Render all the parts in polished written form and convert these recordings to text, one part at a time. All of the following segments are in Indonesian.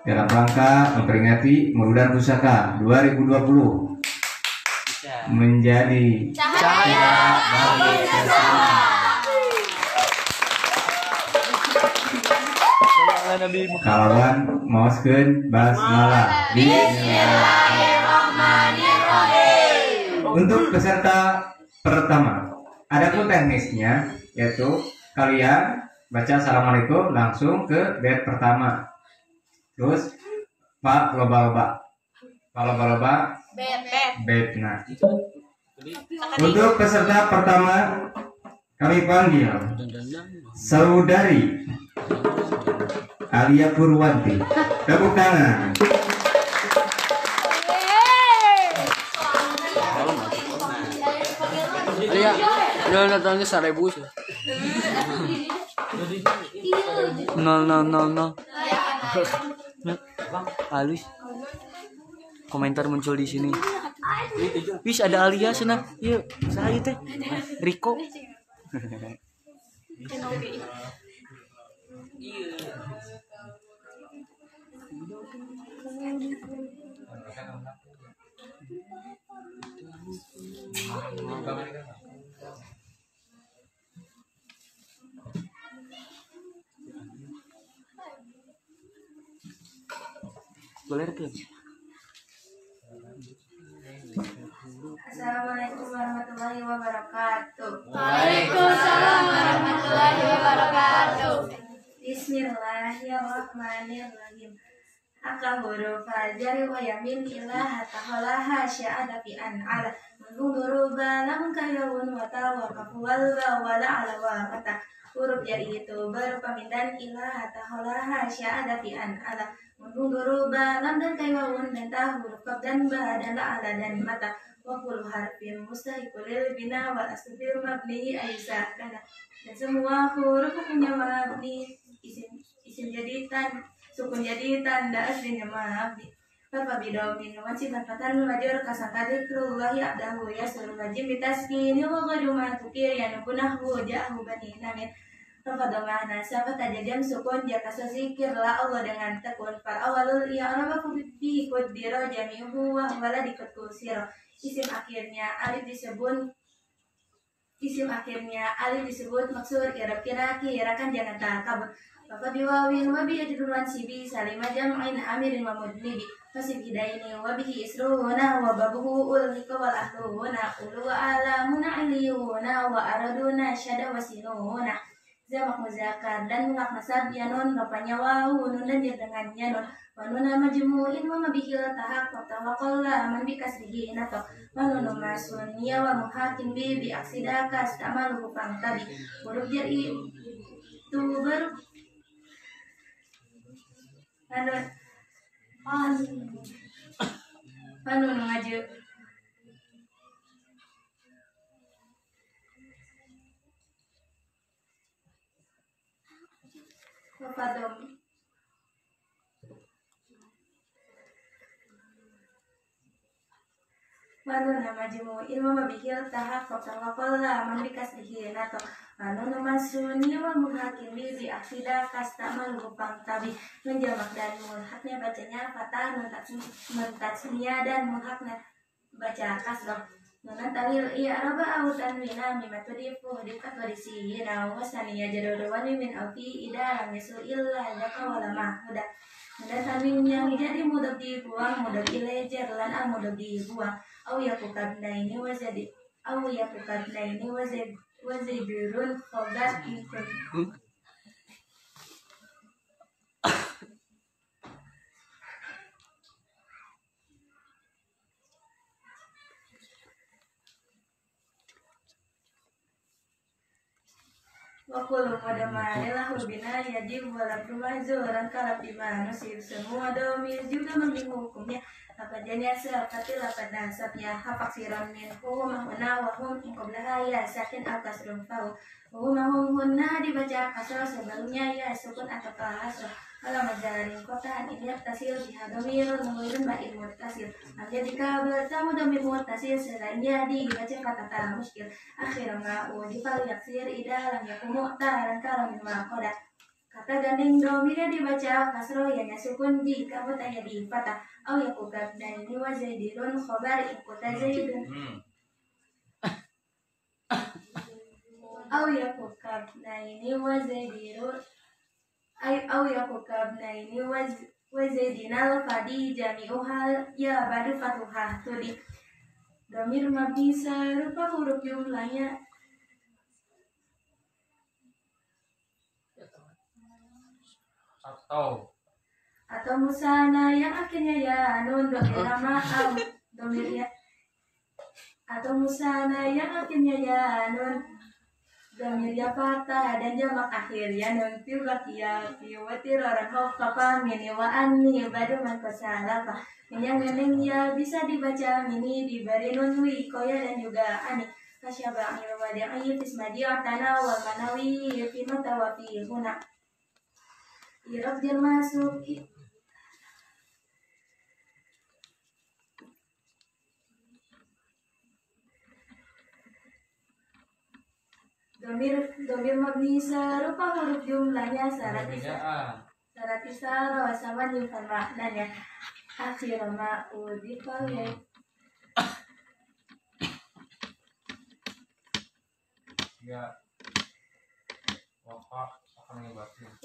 dalam rangka memperingati Maulid Pusaka 2020 menjadi Cahaya bagi sesama. Kalawan maoskeun basmalah. Bismillahirrahmanirrahim. Untuk peserta pertama, adapun teknisnya yaitu kalian baca assalamualaikum langsung ke bed pertama. Terus Pak loba-loba bed. Nah, untuk peserta pertama kami panggil Saudari Alia Purwanti. Tepuk tangan. Alia, udah datangnya 1000 sih. 0. Halus. Komentar muncul di sini. Wis ada Alia sana. Yuk, saya teh. Riko. Boleh rekam. Assalamualaikum warahmatullahi wabarakatuh. Waalaikumsalam warahmatullahi wabarakatuh. Bismillahirrahmanirrahim. Aka huruf fajr wa yamin ilaha tahalaha sya'ada fi an'ala menunggu balam kayawun wa tawakafu wal wala ala wa mata. Huruf jar itu berpemindahan ilaha tahalaha sya'ada fi an'ala menunggu balam dan kayawun dan tahu huruf kaf dan ba dan la ala dan mata. Wa kullu harfin mustahiqul bina wal asfir mabni aisa kana. Dan semua huruf punya mabni isim jadi sukun jadi tanda aslinya mabni. Bapak bidomin wajib fatatan majur kasangkadi kelullahi abdahu ya suruh wajib bitaskini wa qaduma tukir ya nukunahu ja'ahu bani namin. Rafadamana sahabat tajadian sukun jaka sesikir la Allah dengan tekun par awalul ya arabaku bihi kuddiro jami'uhu wa wala dikutusiro. Isim akhirnya alif disebut maksud kira kan jangan takabur. Bapak biwawin wabi adruan sibi salima jam'in amirin wa mudnibi fasib hidaini wabihi isruhuna wa babuhu ulhika wal ahluhuna ulu wa alamuna iliyuna wa araduna syada wasinuna. Zamak muzakar dan mengak nasab yanun bapaknya wawu nun dan dia dengannya nun wanuna majmu'in wa mabihil tahak wa tawaqalla man bikasrihi nato wanunu masun ya wa muhakim bi aksidaka stamalu pangtabi huruf jar itu anu ngaju Fadom Manu nama jemu ilmu mabihil tahak fakta man bikasrihi nato anu masuni wa muhakim bi aksida kastama lupang tabi menjamak dan mulhaknya bacanya fatah mentasnya dan mulhaknya baca kasroh Nunan talil iya araba autan mina mimatudifu dikatwarisi na wasani ya jadodowan min auti ida lam yasu illa jaka wala mahmuda mudah tanwin yang jadi mudah dibuang mudah dilejar lan mudah dibuang au yakukabna ini wazidurun khogat ikun Wakulu pada marilah rubina yajib walab rumahzuran kalab dimana sih semua domir juga membingung hukumnya apa jenis seperti lapan nasabnya hapak siron min mahuna wahum ingkoblah ya sakin al-kasrun fau mahum hunna dibaca kasro sebelumnya ya sukun atau kasro kalau majarin kota ini tasil dihadomir menguirun ba'in mutasil jika bertemu domir mutasil selain jadi dibaca kata muskil akhirnya di fal yaksir ida lam yakumu taran karam min makoda Kata gandeng domirnya dibaca kasroh ya sukun jika mutanya di fatah. Au yakukab dan ini wa zaidirun khobar ikuta zaidun. Au yakukab nah ini wa zaidirun. Au yakukab nah ini wa zaidinal fadi jami'uhal ya badu fatuhah tudi. Domir mabni serupa huruf jumlahnya atau musana yang akhirnya ya nun domir ma'am domir ya atau musana yang akhirnya ya nun domir ya patah dan jamak akhir ya nun tibakia piwatir orang hokapa mini wa anni badu man kosalapa yang neneng ya bisa dibaca mini diberi nun wi koya dan juga ani kasyaba angil wadi'i fismadi atana wal manawi finata wa fi huna irab dia masuk domir mabni serupa huruf jumlahnya syarat isara wasaman yufan maknanya akhir ma'udifal ya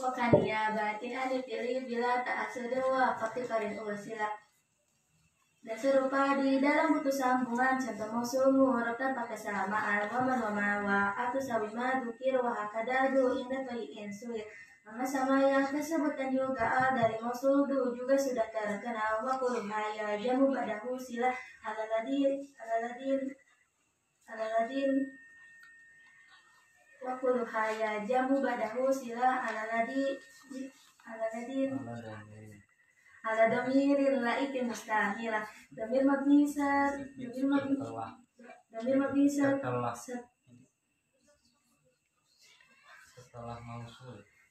wakania batin alif pilih bila tak sedewa karin ursila dan serupa di dalam butuh sambungan contoh mausul murabtan pakai samaan waman wa atau sawima dukir wa hakadadu indah bayin sulit sama yang disebutkan juga dari mausul juga sudah terkenal wa kulhaya jamu badahu sila alaladin wa kulhaya jamu badahu sila alaladin ala domiril laiki mustamilah domir mabni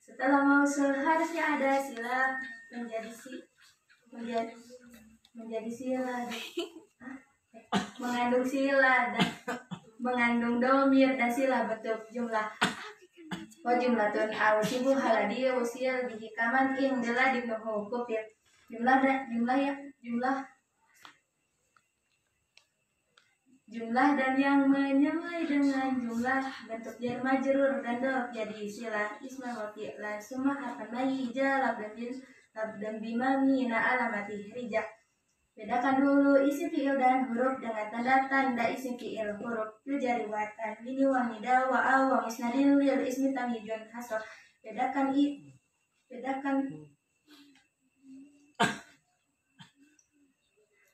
setelah mausul harusnya ada sila menjadi sila mengandung sila dan mengandung domir dan sila bentuk jumlah wa jumlatun aw sibu haladi usil bihikaman ing dela dinuhu kupir jumlah dan yang menyamai dengan jumlah bentuk jar majrur dan dof jadi istilah isma wa fi'lan summa harfan mai jalab dan bimami na alamati rija. Bedakan dulu isim fi'il dan huruf dengan tanda-tanda isim fi'il huruf jari watan bini wa nida wa aw wa isnadil lil ismi tamyizun hasr. Bedakan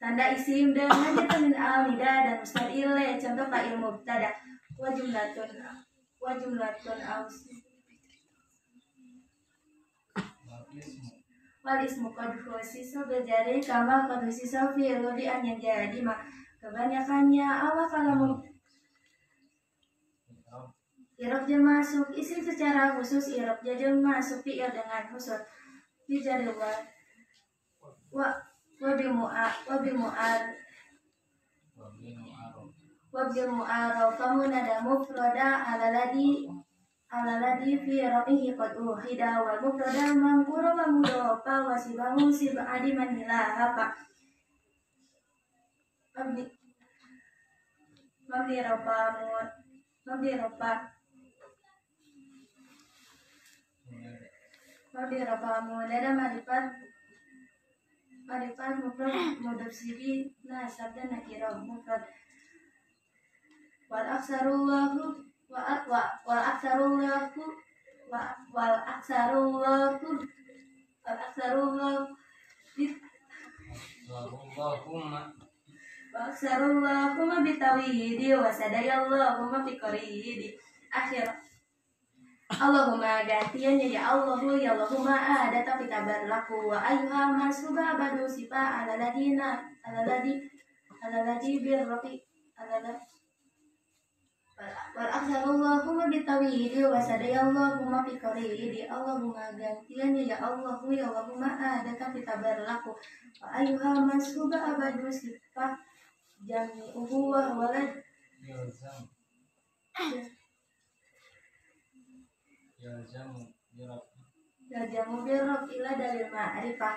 tanda isim dengan determin al-nida dan musnad ilai contoh fa'il mubtada wa jumlatun aus wal ismu qad khusiso bejari kama qad khusiso fi lodi an yang jadi mak kebanyakannya awal kalau irob jam masuk isim secara khusus irob jam masuk fi'il dengan khusus dijari wabil mu'arraf famunada mufrada alaladi fi rabihi qad uhida wal mufrada mangkura wa mudofa wa sibahu sibadi manilah apa mabdi ropa munada marifat mufrad mudhaf siri nasab dan nakirah mufrad wal aksarullahu bitawhidi wa sadayallahumma biqaridi akhir Allahumma gantian ya Allahu ya Allahumma ada tapi kabar laku wa ayyuha masuba badu sifa alladhi birrafi wal aksarallahumma bitawhidi wa sadayallahumma biqaridi Allahumma gantian ya Allahu ya Allahumma ada tapi kabar laku wa ayyuha masuba badu sifa jami'uhu wa walad jamu birrof ila dalil ma'rifah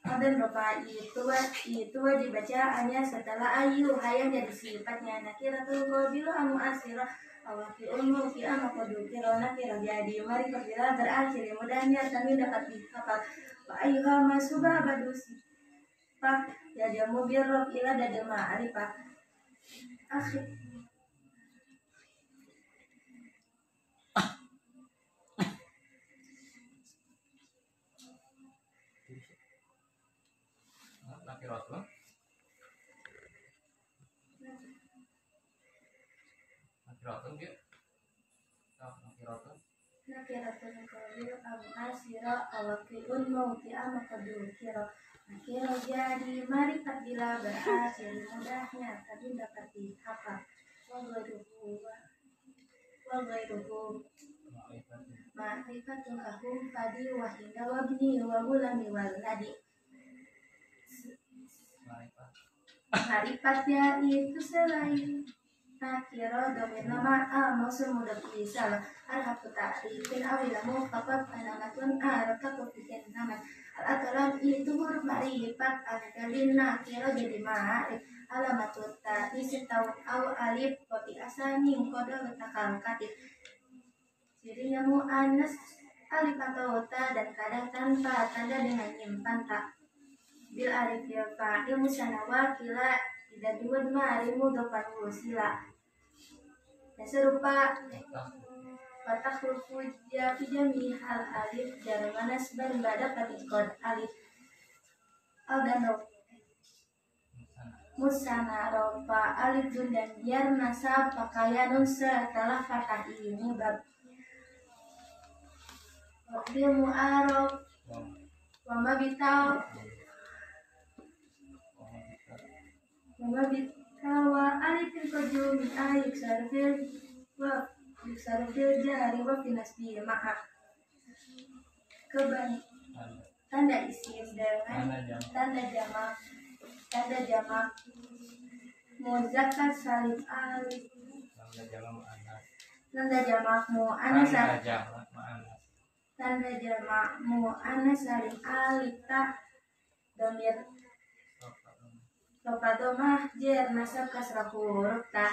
adan rofa itu wajib bacaannya setelah ayu hayang jadi sifatnya nakiratul qabilu amu asira awaki ulmu fi ama qadukira nakira jadi mari bila berakhir mudahnya kami dapat dihafal wa ayyuha masuba badusi pak ya jamu birrof ila dalil ma'rifah akhir Nakiratun. Nakiratun dia. Nakiratun. nakiratul qabilu amu asira awaki ulmu fi ama qadukira nakira jadi mari bila berakhir mudahnya kami dapat dihafal wa ghairuhu ma'rifatul kahum fadi wa hinda wabni wa gulami waladi Marifat itu selain nakiro domir nama maksud mudah bisa arhab ta'rifin awilamu fakat anamatun arhab bikin nama al-akalam itu huruf marifat al-kalin nakiro jadi ma'arif alamatut ta'rifin tahun aw alif kopi asani kodo letakal katib cirinya mu'anas alif atau ta dan kadang tanpa tanda dengan nyimpan tak bil alif ya fa'il musanawa kila tidak dua marimu depan sila dan serupa patah huruf ya fi jami hal alif dari mana seban pada patikod alif algano musana rofa alif dan jar nasab pakaian setelah fathah ini bab wakil mu'arof wama bitau Wa alifin qajum ayuk sarfil wa sarfil jari wa finasbi ma'a keban tanda isim dengan tanda jamak muzakkar salim alif tanda jamak muannas tanda jamak muannas salim alif ta domir Lopadomah jer nasab kasrah huruf ta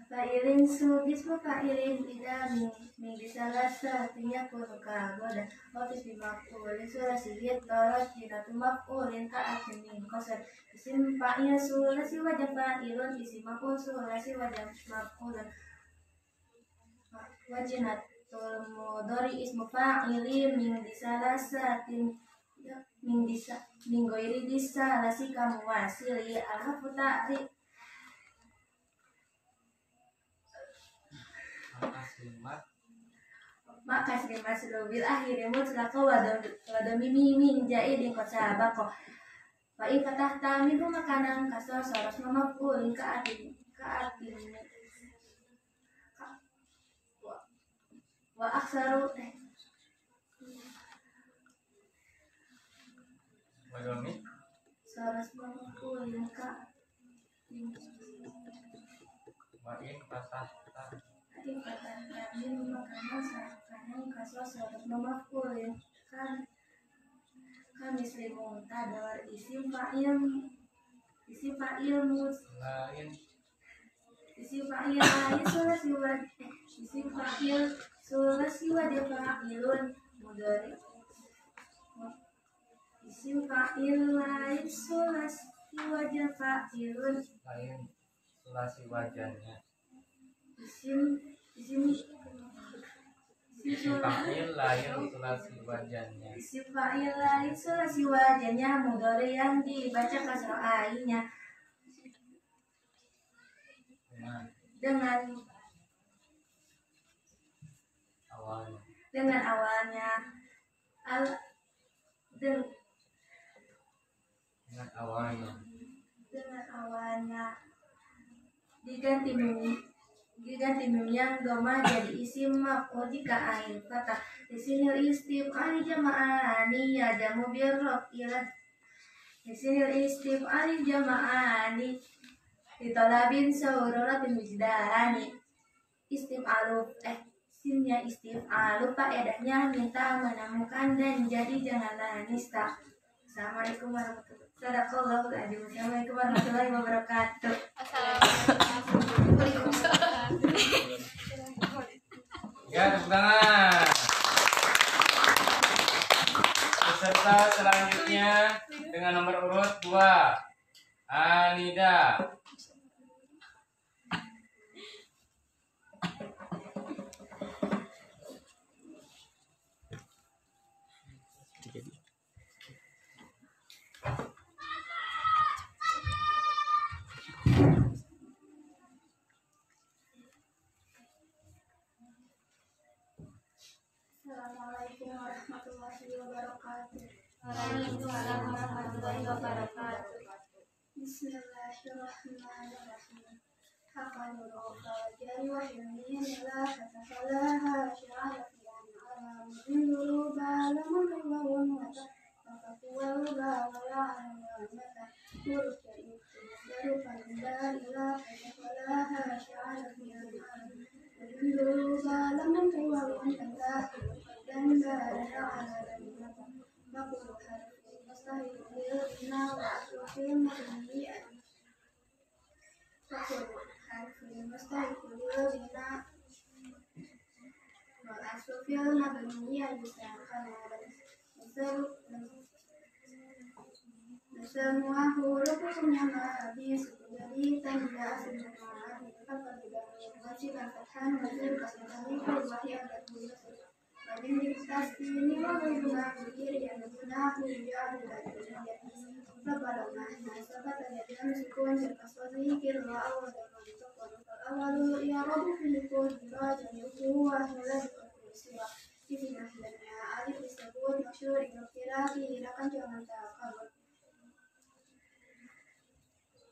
Fa'ilin bismu fa'ilin tidak minggu salasa artinya kuruka goda Wafis bimakulin sulasihit torot jinatu makulin ka'atin min kosar isim fa'il sulasi wajah fa'ilun isim makul sulasi wajah makulun wajinatul mudhari ismu fa'ili min disalasatin min goiri disalasi kamu wasili alhafu ta'ri maka selimat selubil akhirnya mutlaka wadami min ja'idin kosabako wa ifatah tamidu makanan kasar soros mamapulin ka'atin wa aksaru Wadami. soros mamapulin ka'atin Wa in fatah Ifatah makanan sarakanan kasar soros mamapulin kan mislimun tadawar isim fa'il mus lain isim fa'il lain sulasi wajah fa'ilun mudhari isim fa'il lain sulasi wajah fa'ilun lain sulasi wajahnya isim fa'il lain sulasi wajahnya isim fa'il lain sulasi wajahnya mudhari yang dibaca kasrah ainnya dengan awalnya dengan awalnya diganti mim yang doma jadi isim maf'ul jika ain kata di sini istim ali jamaah ya jamu birrof ila Isil istif'ali jama'ani Ditolabin sawrulatin wijdani Istif'alu Sinnya istif'alu faedahnya minta menemukan dan jadi janganlah nista. Assalamualaikum warahmatullahi wabarakatuh. Assalamualaikum warahmatullahi wabarakatuh. Waalaikumsalam. Ya, tepuk tangan. Peserta selanjutnya dengan nomor urut 2, Anida. Assalamualaikum warahmatullahi wabarakatuh. Waalaikumsalam warahmatullahi wabarakatuh. Bismillahirrahmanirrahim. Haqan jari wa yamin la tatafalaha sya'alafiyan ala mudindu balamun kawawun wata Fakakuwal bawala alamata Urusya itu Daru pandar ila tatafalaha sya'alafiyan ala mudindu balamun kawawun wata Dan barana ala lamata Makul harfi mustahil Bina wa asufil mabni'an Fakul harfi mustahil Bina wa asufil mabni'an Disangkan semua huruf punya habis jadi tanda semua apa tidak wajibkan fathan wajib kasih wahya dan tulis wajib diktas ini wajib mengakhir yang benar hujah dan kepada makna sahabat dan sukun terkasih kira awal dan awal ya rabu filikun raja yuku wahla sila istilahnya alif disebut masyhur kira-kira kan jangan takabur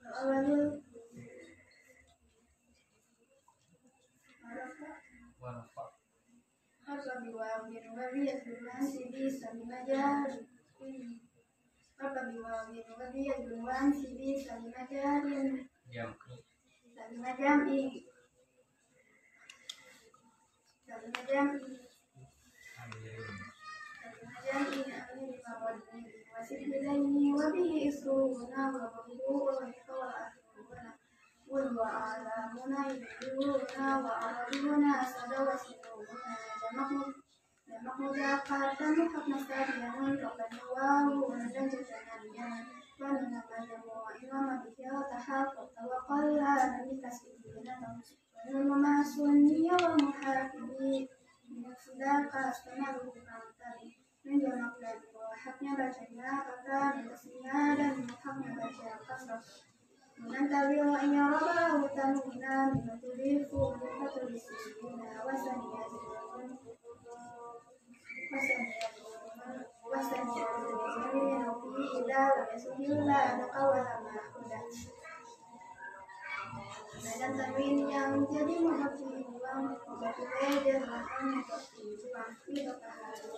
awal apa biwawin wabiyat bulan sibi samimajar apa biwawin wabiyat bulan sibi samimajarin samimajami wasihilaihi wabihi isruhuna wa bahuwa وعلامنا يدلونا وعرضونا سدوسلونا جمع مذاكرة محق نستعين فقد نواه ونجتنا الجنة ونما جمع إمام بها تحقق وقل بكسبنا ونما سني ومحاكمي من صداقة استمروا فانتري من جمع لدي وحقنا بجنا فكان تسميا dan محقنا بجنا قصر menantawi wa in yarabahu tanwina mimma tulifu fatul ismina wasaniyatun fi ila wa yasuhilla naqawala ma'hudan dan tanwin yang jadi menghafal uang berbeda dengan uang itu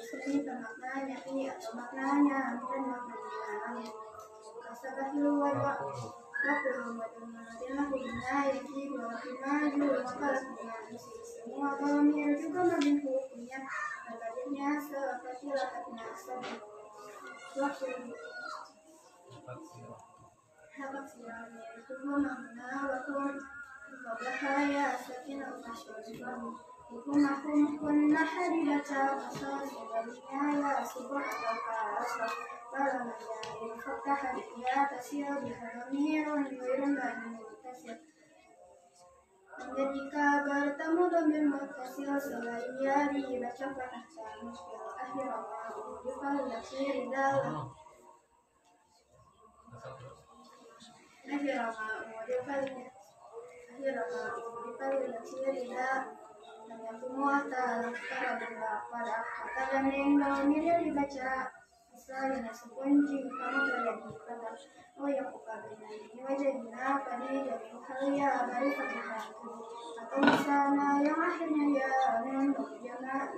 seperti maknanya atau maknanya dan maknanya kasabahu wa Lakukan adalah hubungan yang dibuat semua domir juga lebih hukumnya berbaliknya seperti lakatnya saja. Waktu habat silamnya itu makna waktu bahaya sakinah masyarakat. Hukum kunna hadidaca asal sebaliknya ya sebuah atau Kalau menjadi fakta hadisnya tasir bihamir wanjurin dan mutasir. Ketika bertemu dengan mutasir selain dia dibaca pada muskil akhirnya bukan lakir dalam akhirnya lakir dalam dan semua tak pada kata yang dia dibaca saya sekunci kamu terjadi kata oh ya bukan ini wajahnya pada dari kalian baru kata atau misalnya yang akhirnya ya memang jangan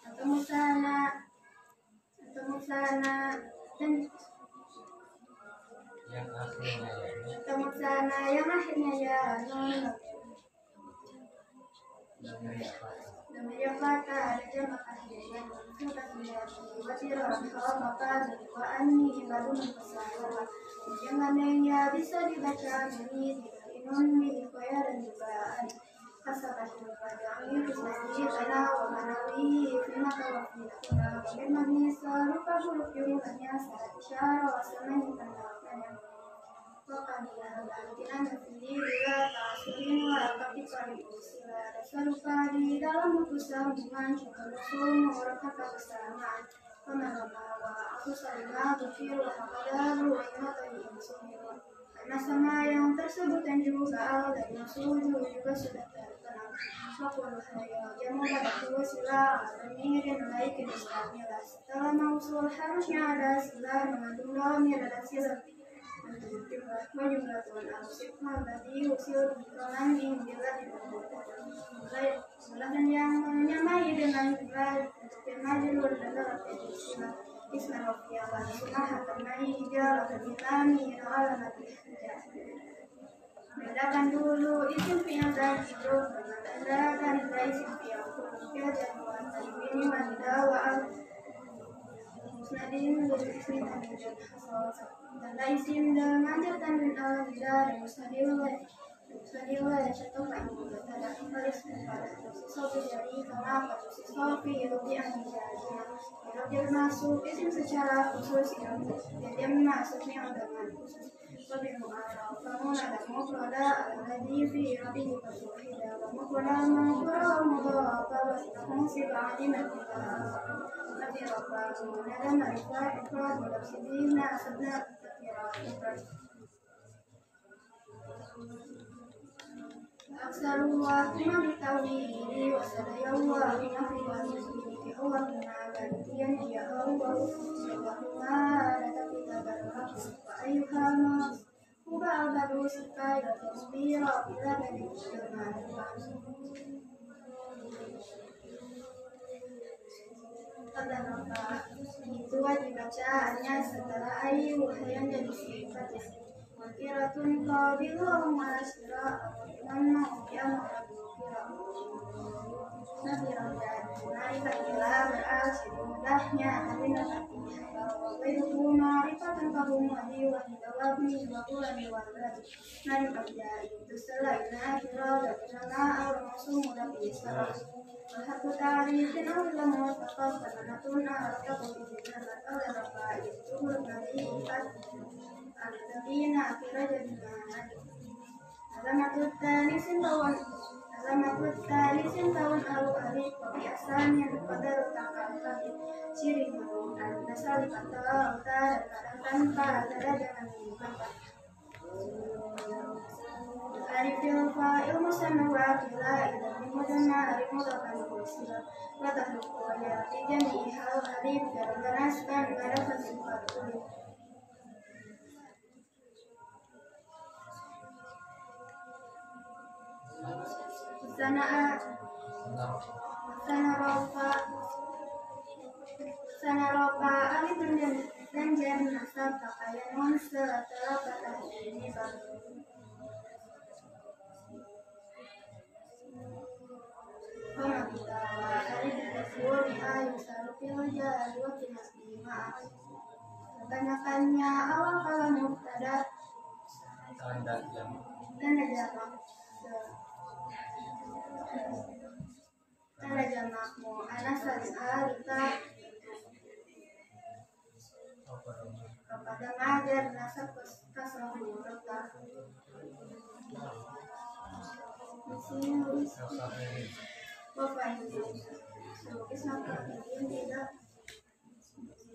atau misalnya dan yang akhirnya ya. Temuk sana yang akhirnya ya namanya kata ada jamak akhirnya sudah menjadi wasiran maka wa anni ibadun fasahwa jangan yang bisa dibaca ini inun milik koya dan juga kasabah pada ini bisnasi karena wa manawi fima kawafina memang serupa huruf yurutannya saat isyara wasaman tanda-tanda Wakan ya bagian sendiri bila tasurin wa tapi kali usia serupa di dalam buku sambungan juga semua orang kata kesamaan pemahaman aku saling berpikir bahwa ruangnya tadi semua karena sama yang tersebut dan juga awal dan maksud juga sudah terkenal Fakul haya jamu pada sila dan ini dia naik ke dasarnya setelah mausul harusnya ada sila mengandung dalamnya ada sila وجملة أوصفها الذي يصير بكلام bila Mulakan yang menyamai dengan firman luar dalam istilah Islam Rafiah wa Sunnah Hakamai Ijal Al-Islami Ala Nabi Bedakan dulu isim fi'il dan huruf bedakan isim fi'il dan mu'annas ini wanita wa musnadin ismi tanwin tanda isim dengan tanwin al-bida dan musnadil dan contoh tanda baris pada sofi dari kama pada sofi lebih anjirnya kalau masuk isim secara khusus yang masuknya dengan khusus sofi mu'arraf kamu ada mufrada alladhi fi rabihi wahida wa mufrada mudhaf wa musibah tapi apa ada mereka ikrar bersidina sebenarnya Aksarullah kima bitawili wasadayallah kima fiwasili Allah kima gantian ya Allah Allahumma datang kita berhak wa ayuhama Kuba al-baru sikai wa tasbira bila dari kejaman Tanda apa itu wajib bacaannya setelah ayu yang jadi sifat Wakiratun qabilahum asra Nama yang Nabi Ramadan Naika ila berasir mudahnya Nabi Nabi Wairuhu ma'rifatan kahumadi wa hidawabni wa kulani wa beradi Nabi Kabjari itu selain akhirah dan nama al-masum Nabi Isra Wahaku ta'arifin awla mu'ataqaf Karena arataku bijinan Atau rafa itu huruf Nabi Ikat Al-Tabina akhirah jadi ma'ad Alamatut tali tahun alu alif kebiasaan yang pada rutakan kaki ciri menggunakan dasar kata utara dan tanpa ada jangan menggunakan alifil fa'il musanna wa qila idan mudana alif mudafan bersila wa tahluku ya fi jami'i hal alif dan pada fasifat alif Sanaropa alif dan jan nasab pakaian non setelah kata ini baru Pemabitawa alif tasbih ayu sarufil jari wa kinasbima kebanyakannya awal kalau mubtada tanda jamak Tanda jamakmu anasan alita kepada majar nasab kasrah murata bapak ini selukis nakal ini tidak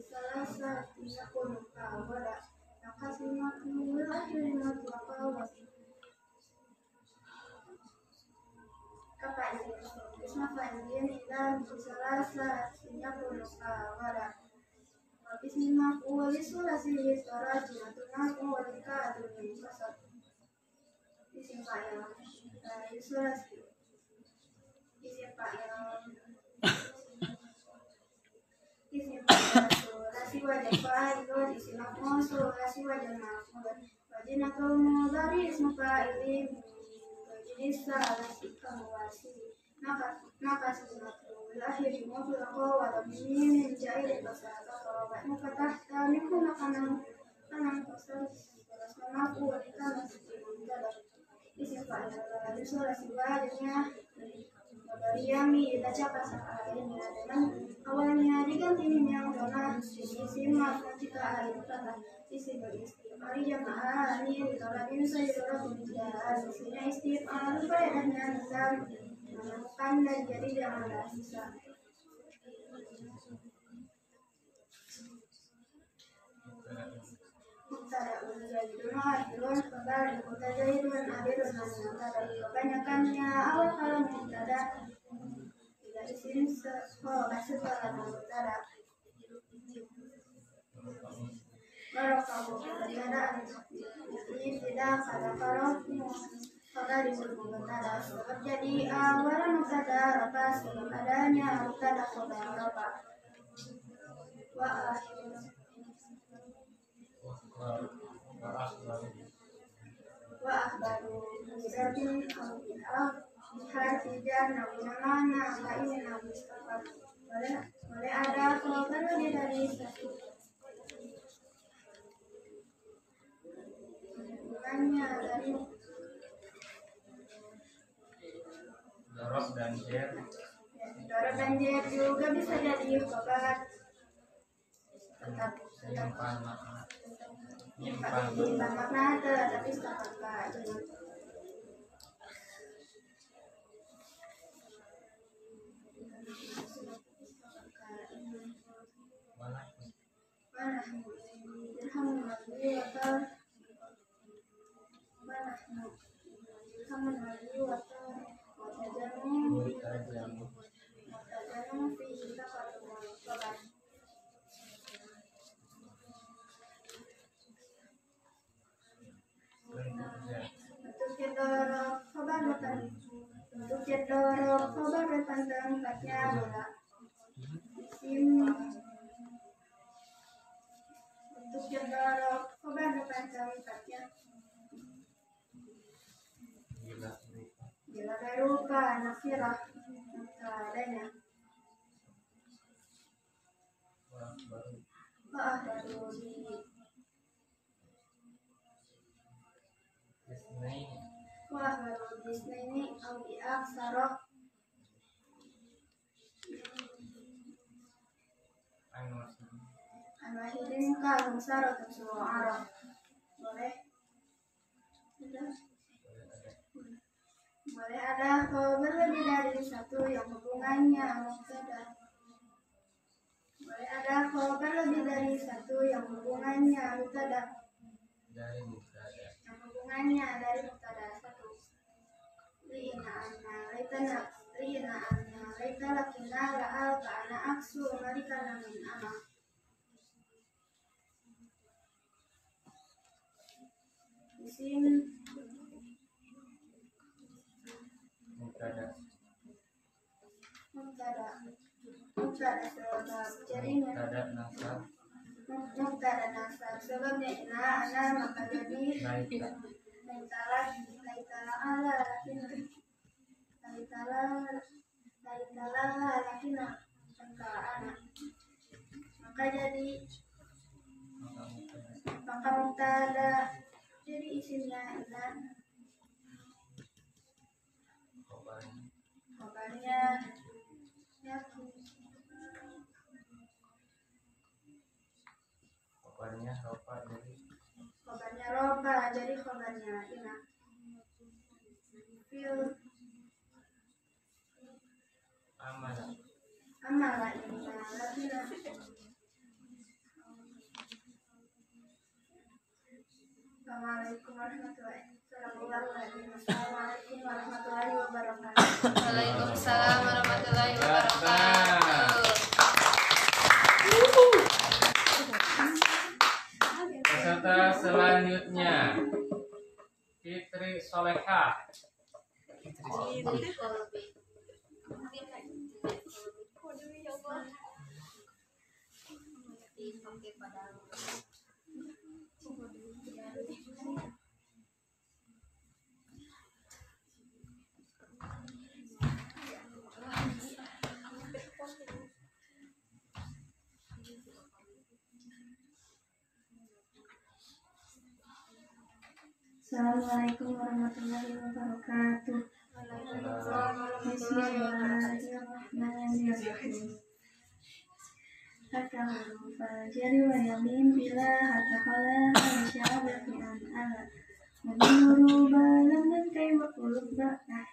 salah satunya pun kawada nakasih makmul akhirnya kawada Kapan ini? Isma Fadil dan Selasa sejak Kawara. Habis lima kuali sulasi histora jimatuna kuali kadu di pasar. Isim payah. Sulasi. Isim payah. Sulasi wajan fa'ilun isim maf'ul wajan maf'ul wajinatul mudhari ismu fa'ilin wajinisa lasika muwasi maka sunnatul akhiri mufil qawa wa min ja'il basata wa mukatah tamikun kanang kosal maf'ul kana mubtada isim fa'il yusul siwajnya Yami baca pasal akhirnya dengan awalnya diganti yang dona isim maf'ul jika akhir kata isim beristiqamah jamaah ini ditolak ini saya tidak isinya istiqamah faedahnya misal menemukan dan jadi jangan sisa kebanyakannya awal kalau mubtada tidak isim setelah mubtada barokahu mubtada tidak pada pada disebut mubtada sebab jadi awal mubtada roba sebab adanya mubtada khobar roba wa akhbaru bidatin harfi jar nawina mana kain nabi istafad boleh ada khobar lebih dari satu bukannya dari Dorob dan jer. Dorob dan jer juga bisa jadi khobar tetap menyimpan makna tapi istafad untuk kedorok khobar depan tempatnya bola isim untuk kedorok khobar depan tempatnya bila berupa nakirah maka adanya baru di baru ini au aksara An-Wahirin kalau syarat semua Arab boleh ada khobar lebih dari satu yang hubungannya mubtada boleh ada khobar lebih dari satu yang hubungannya mubtada yang hubungannya dari mubtada satu Rina anna laita lakina la'al ka'ana aksu marikana min ana isim mubtada sebab jadinya mubtada nasab sebabnya ina ana maka jadi laitala ala lakina maka ana maka jadi maka mubtada jadi isimnya ina khobarnya yakin khobarnya roba jadi khobarnya ina fil amala ina lakina Assalamualaikum warahmatullahi wabarakatuh. Waalaikumsalam warahmatullahi wabarakatuh. Peserta selanjutnya Fitri Solehah. dipakai pada Assalamualaikum warahmatullahi wabarakatuh. Bismillahirrahmanirrahim. Hatta huruf al-jari wa yamin bila hatta qala sya'aba fi an ala menuru balam dan kai wa qulub ba'ah.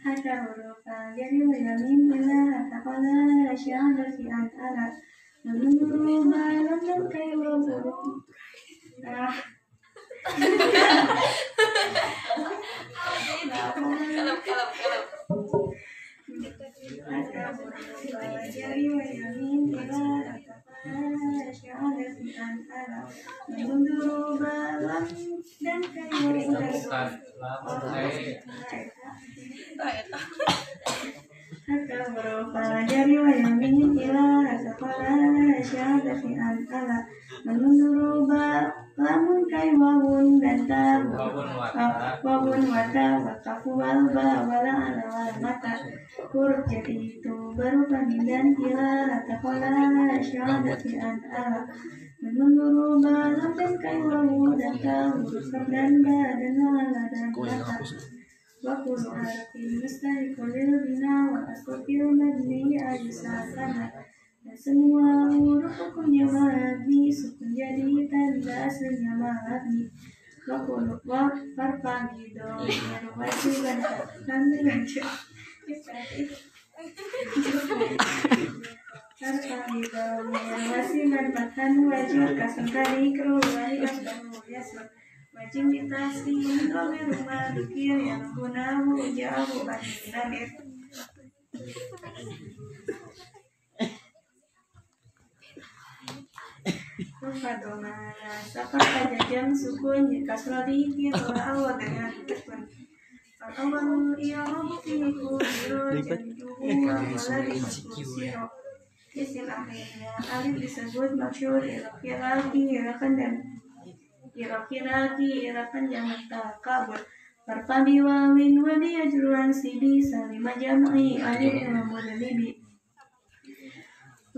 Hatta huruf al-jari wa yamin bila hatta qala sya'aba fi an ala menuru balam dan kai wa qulub lamun kai wawun dan ta wawun wata wakafu walba wala ala wal mata huruf jadi itu berupa dan ila atakola syahadati an ala menurut balam dan kai wawun dan ta huruf dan ba dan wala dan mata wakulu harfi mustahiqulil bina wa asqil mabni ajsasana. Dan semua huruf hukumnya mabni, sukun jadi tanda aslinya mabni. Wakulu farfa gido yang wajiban kami lanjut. Farfa gido yang wajiban bahkan wajib kasangkari keruai asbahu yasur. Wajib ditaslim domi rumah dukir yang gunamu jauh bagi namir. Fadona sapat pada jam sukun jika seladi kita awal dengan tekun. Awal ia memukiniku biro jadi dulu waladi siro. Isim akhirnya alif disebut masyhur iraki irakan dan irakan jangan takabur. Farfabi wawin wadi ajruan sidi salima jam'i alif mamudalibi.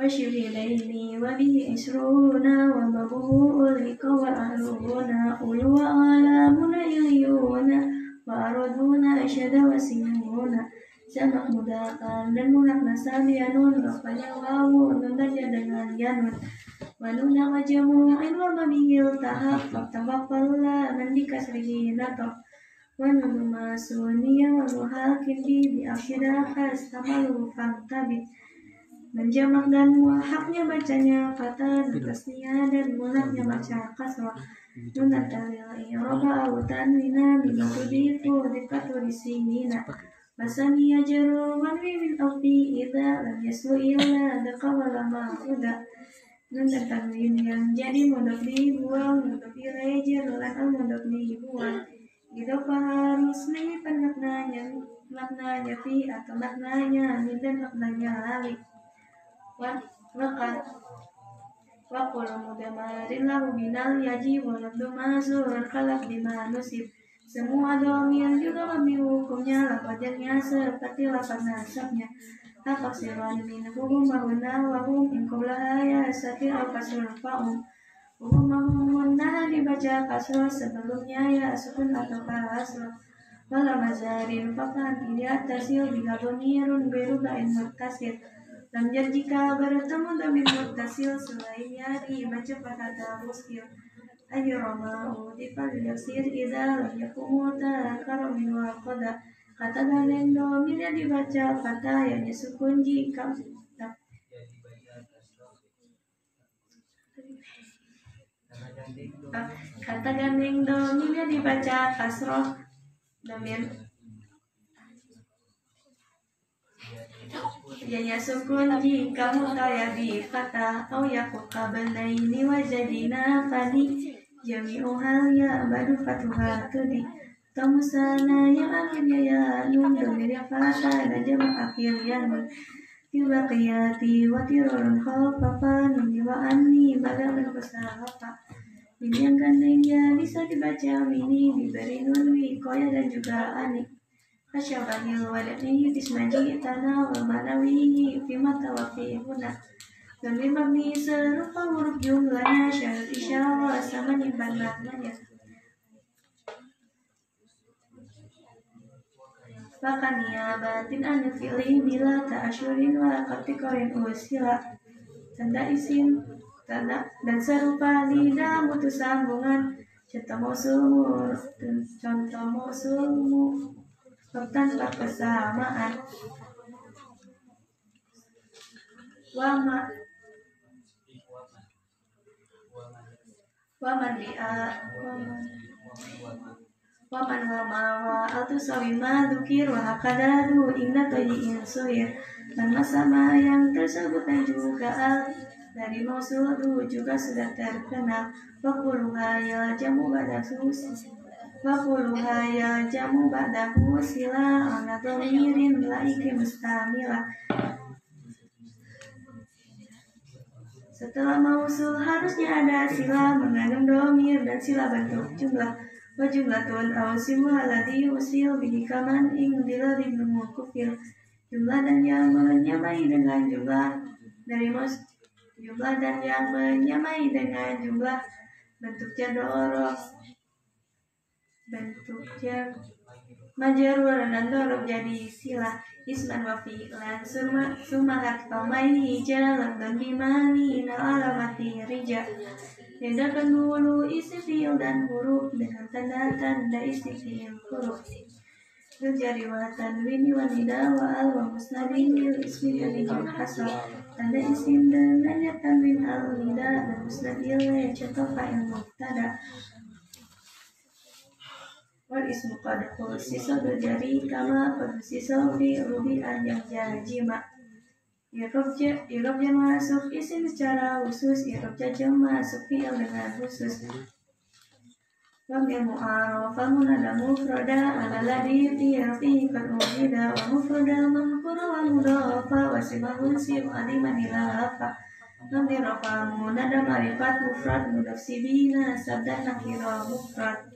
Wasyuhidaini wabihi isruna wa babuhu ulika wa ahluna ulu wa alamuna iliyuna wa araduna asyada wa sinuna jamak mudakan dan munak nasabi anun rafanya wawu nundaja dengan yanun wa nuna wa jamu'in wa babihil tahap faktawakfallah mandikasrihi nato wa nunu masuniya wa muhakin bi asyada khas tamalu fangtabit menjamak dan muhaknya bacanya kata tasniah dan mulaknya baca kasrah nunat dalil i'raba aw tanwina min tudifu dikatu disinina masaniya jaru wa min awfi idza lam yasu illa daqawala ma'uda nunat tanwin yang jadi mudhaf dibuang mudhaf ilaihi jarulan al mudhaf dibuang idhofah harus melipat maknanya fi atau maknanya min dan maknanya alif. Wakul mudamarin lahu binal yaji walabdu mazur kalak bima nusib. Semua domir juga lebih hukumnya lapajannya seperti lapan nasabnya. Tapak siran min hukum mahuna wahum inkulahaya sakir al-kasrul fa'um. Hukum mahuna dibaca kasrul sebelumnya ya sukun atau kasrul. Wala mazarin fakan tidak tasil bila domirun berubain mutasir. Dan jika bertemu domir muttasil selainnya dibaca kata muskil. Ayyurama udifal yaksir idza lam yakumu ta'akar min waqada. Kata galen domirnya dibaca kata yang sukun jika kata gandeng domirnya dibaca kasroh domir ya sukun jika mutayadi kata au yakul qablaini wa jadina fani jami'u hal ya badu fatuha tudi tamusana yang akhirnya ya nun domir yang fata dan jamak akhir ya nun Tibaqiyati wa tirurun khalfafa nuni wa anni balagan pesahapa. Min yang gandengnya bisa dibaca mini diberi nun wikoya dan juga anik. Kasyabahil wadani bismaji tanah wa manawihi fi mata wa fi huna. Demi mabni serupa huruf jumlahnya syarat isyawah sama nyimpan maknanya. Bahkan niabatin anu fi'li bila ta'asyurin wa katikorin usila. Tanda isim tanda dan serupa lidah mutus sambungan contoh mausulmu tanpa kesamaan. Waman wa atu sawima dukir wa hakadadu inna toyi'in suhir. Dan sama yang tersebut dan juga dari mausul juga sudah terkenal. Wakuluha ya jamu ba'dahu sila ala dhamirin laiki mustamila. Setelah mausul harusnya ada sila mengandung dhamir dan sila bentuk jumlah. Wa jumlatun awsimu alladhi usil bihi kaman ing diladhi mukufil. Jumlah dan yang menyamai dengan jumlah dari jumlah dan yang menyamai dengan jumlah bentuknya dorob, bentuknya majarur dan dorob jadi sila. Isman wa fi'lan sumahat pamaini jalan dan bimani na alamati rija. Bedakan dulu isi fi'il dan huruf dengan tanda-tanda isi fi'il huruf. Jari wa tanwini wa nida wa al wa musnadin lil ismi kanijun hasal. Tanda isim dan nanya tanwin al nida dan musnadil ya contoh fa'il mubtada. Wal ismu qad khusiso berjari kama khusiso fi rubi'an yang jajima. Irob yang masuk isim secara khusus, irob jajam masuk fi'il dengan khusus. Wamil mu'arafah munada mufrada ala ladhi fi rafi'i kad mubida wa mufrada mamkura wa mudafa wa simahun sim aliman ilafa. Wamil rafa munada marifat mufrad mudafsibina sabda nakira mufrad.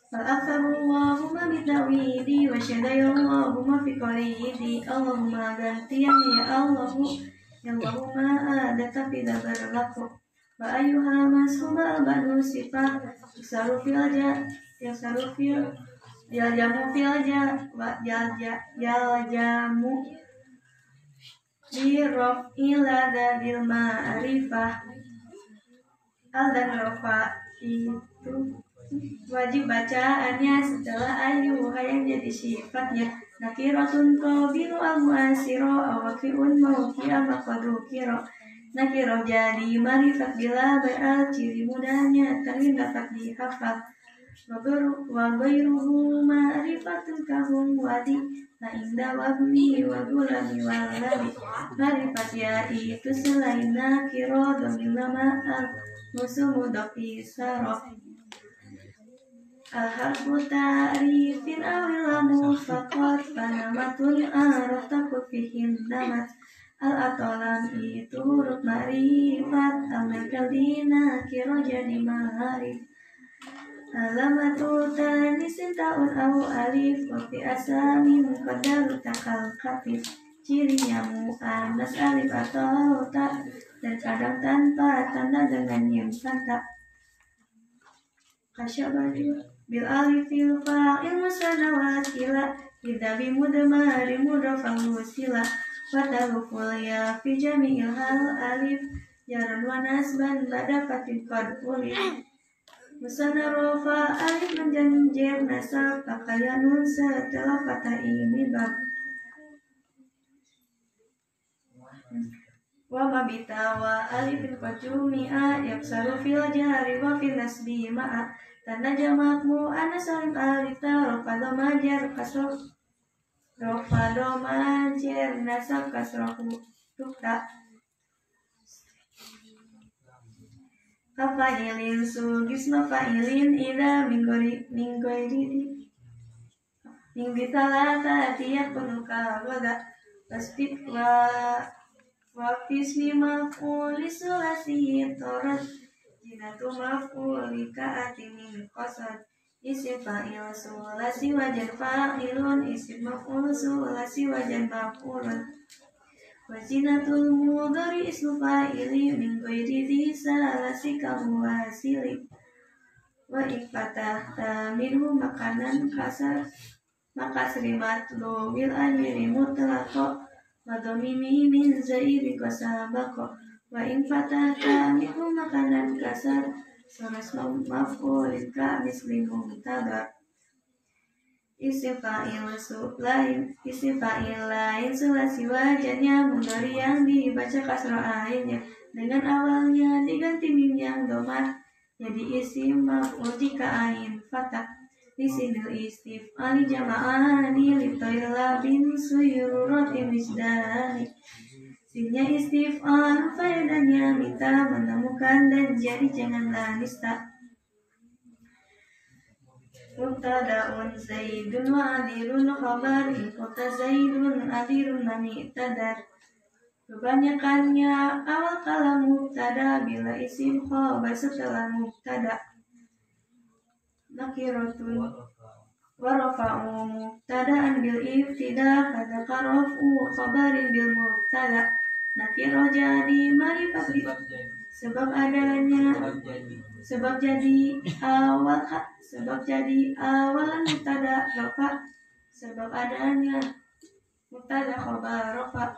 Fa'akharu Allahumma bitawidi wa syadaya Allahumma fi qalidi. Allahumma gantian ya Allahu ya Allahumma adata fi berlaku. Wa ayyuha mashuba ba'du sifat yaksaru fil jamu fil jamu birof ila dadil ma'rifah. Al dan rofa itu wajib bacaannya setelah ayyuha yang jadi sifatnya. Nakiratun qabilu al-mu'asiro awaki'un mawki'a maqadukiro. Nakirah jadi marifat bila beral ciri mudahnya tanwin dapat dihafal. Wa ghairuhu ma'rifatun kahum wadi la inda wabni wa gulami waladi. Marifat ya itu selain nakirah dhamil nama al-musumu dofi sarof. Al-harfu ta'rifin awilamu faqat panamatun araftaku fihin namat. Al-atolam itu huruf ma'rifat al-mekaldina kira jadi ma'arif. Alamatu tanisin ta'un awu alif wa fi asami muqaddaru takal katif. Cirinya mu'anas alif atau ta dan kadang tanpa tanda dengan yim santa. Kasyabaju bil alifil fa'il musanna wakila bidabi mudmari mudrofang musila. Wataruful ya fi jami'il hal alif jaran wa nasban ba'da fatin qad ulif. Musanna rofa alif menjanjir nasab pakaya nun setelah fatah ini bab. Wa mabita wa alifin qad jumi'a yaksaru fil jahri wa fil nasbi ma'a. Tanda jamakmu anasalim alif ta rofa domajar kasroh rofa domajar nasab kasrohu tukta. Kafailin sugisma fa'ilin ida minggoiri Min bithalatati yakuluka wada Wasbit wa fismi maf'uli sulasi torad Jinatu maf'uli ka'ati min qasad Isim fa'il sulasi wajan fa'ilun Isim maf'ul sulasi wajan maf'ulun Wazinatul mudhari ismu fa'ili min ghairi dhi salasi kamuwasili wa ifatahta minhu makanan kasar maka serimat lowil ajri mutlaqo wa dhamimi min zairi kasabako wa infatahta minhu makanan kasar suras maf'ulin ka misli mubtada isim fa'il lain sulasi wajannya mudhari yang dibaca kasrah ainnya dengan awalnya diganti mim yang domah jadi isim maf'ul jika ain fathah lisinil istif'ali jama'ani litoila bin suyurati misdani sinnya istif'al faedahnya minta menemukan dan jadi janganlah nista Mubtada'un Zaidun wa adirun khabar in kota Zaidun adirun mani tadar kebanyakannya awal kala mubtada bila isim khabar setelah mubtada nakiratun warafa'u mubtada'an bil ibtida kata karofu khabarin bil mubtada nakirah jadi marifat sebab jadi awalan mubtada rafa sebab adanya mubtada khabar rafa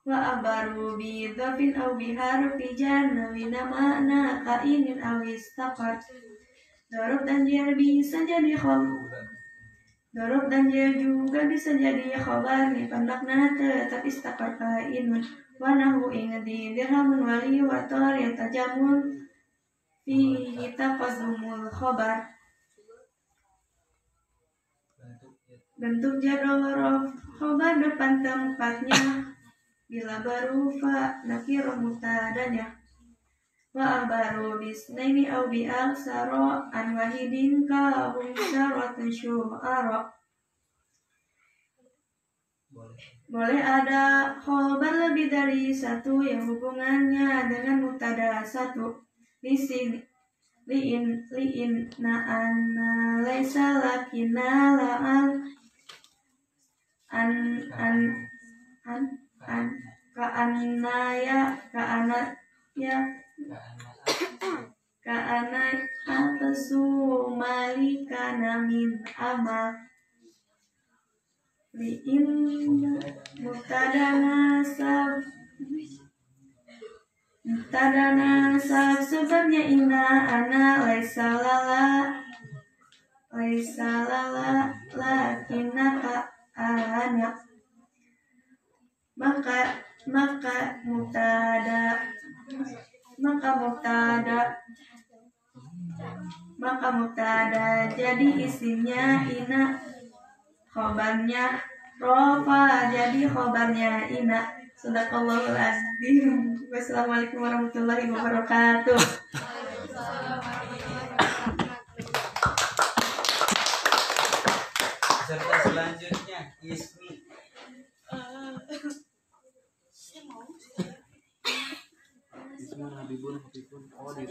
wa abaru bi dhafin aw bi harfi jar nawi nama'na kainin aw istaqar darab dan jar bisa jadi khabar darab dan jar juga bisa jadi khabar ni makna tetap istaqar kainun wa nahu ingdi dirhamun wali wa tar yatajamun fihi taqaddumul khabar bentuk jarorof khabar depan tempatnya bila baru fa nakirah mubtadanya wa baru bisnaini au bi aksara an wahidin ka hum syaratun syu'ara boleh ada khabar lebih dari satu yang hubungannya dengan mubtada satu liin na'anna laisa lakina la'al an ka'ana atasu malikana min amal li'in mubtada nasab sebabnya inna ana laisa lala lakinnaka ana maka mubtada jadi isimnya ina khobarnya rofa jadi khobarnya ina sadaqallahul azim. Wassalamualaikum warahmatullahi wabarakatuh. Serta selanjutnya ismi Habibun oh di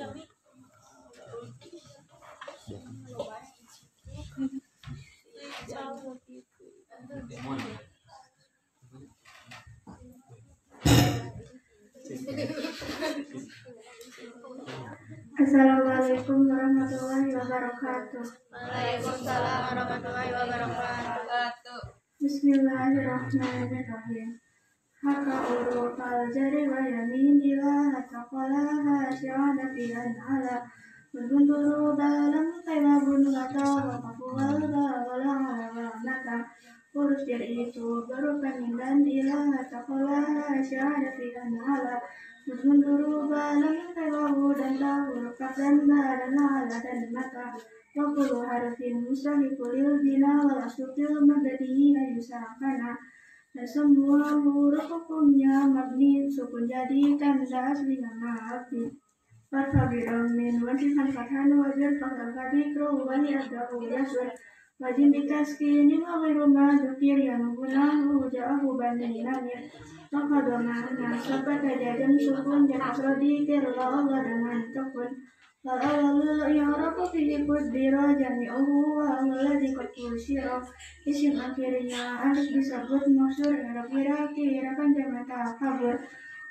Assalamualaikum warahmatullahi wabarakatuh. Waalaikumsalam warahmatullahi wabarakatuh. Bismillahirrahmanirrahim. Haka urufal jari wa yaminillah hataqalaha sya'ada fi'an ala Menunduru dalam kailabun lata wa kafuwalga wala ala nata Urus jari itu berupa mindan ilah hataqalaha sya'ada fi'an ala Menunduru dalam kailabu dan tahur kaf dan ba dan ala dan mata Wa kulu harfin musahifulil bina wala syukil madadihi ayusakana dan semua huruf hukumnya mabni sukun jadi kan aslinya mabni Farfabiromin wajibkan fathan wajib fakal kru wali adahu yasur wajib bitaskini wa wiruma dukir yang gunahu ja'ahu bandinanya makadona nasabat ajadan sukun dan asrodi kirla Allah dengan tekun Lalu yang rapat fihi kudbiro jami'uhu wa alladhi qad kusiro isim akhirnya harus disebut maksur kira-kira kan jamata kabur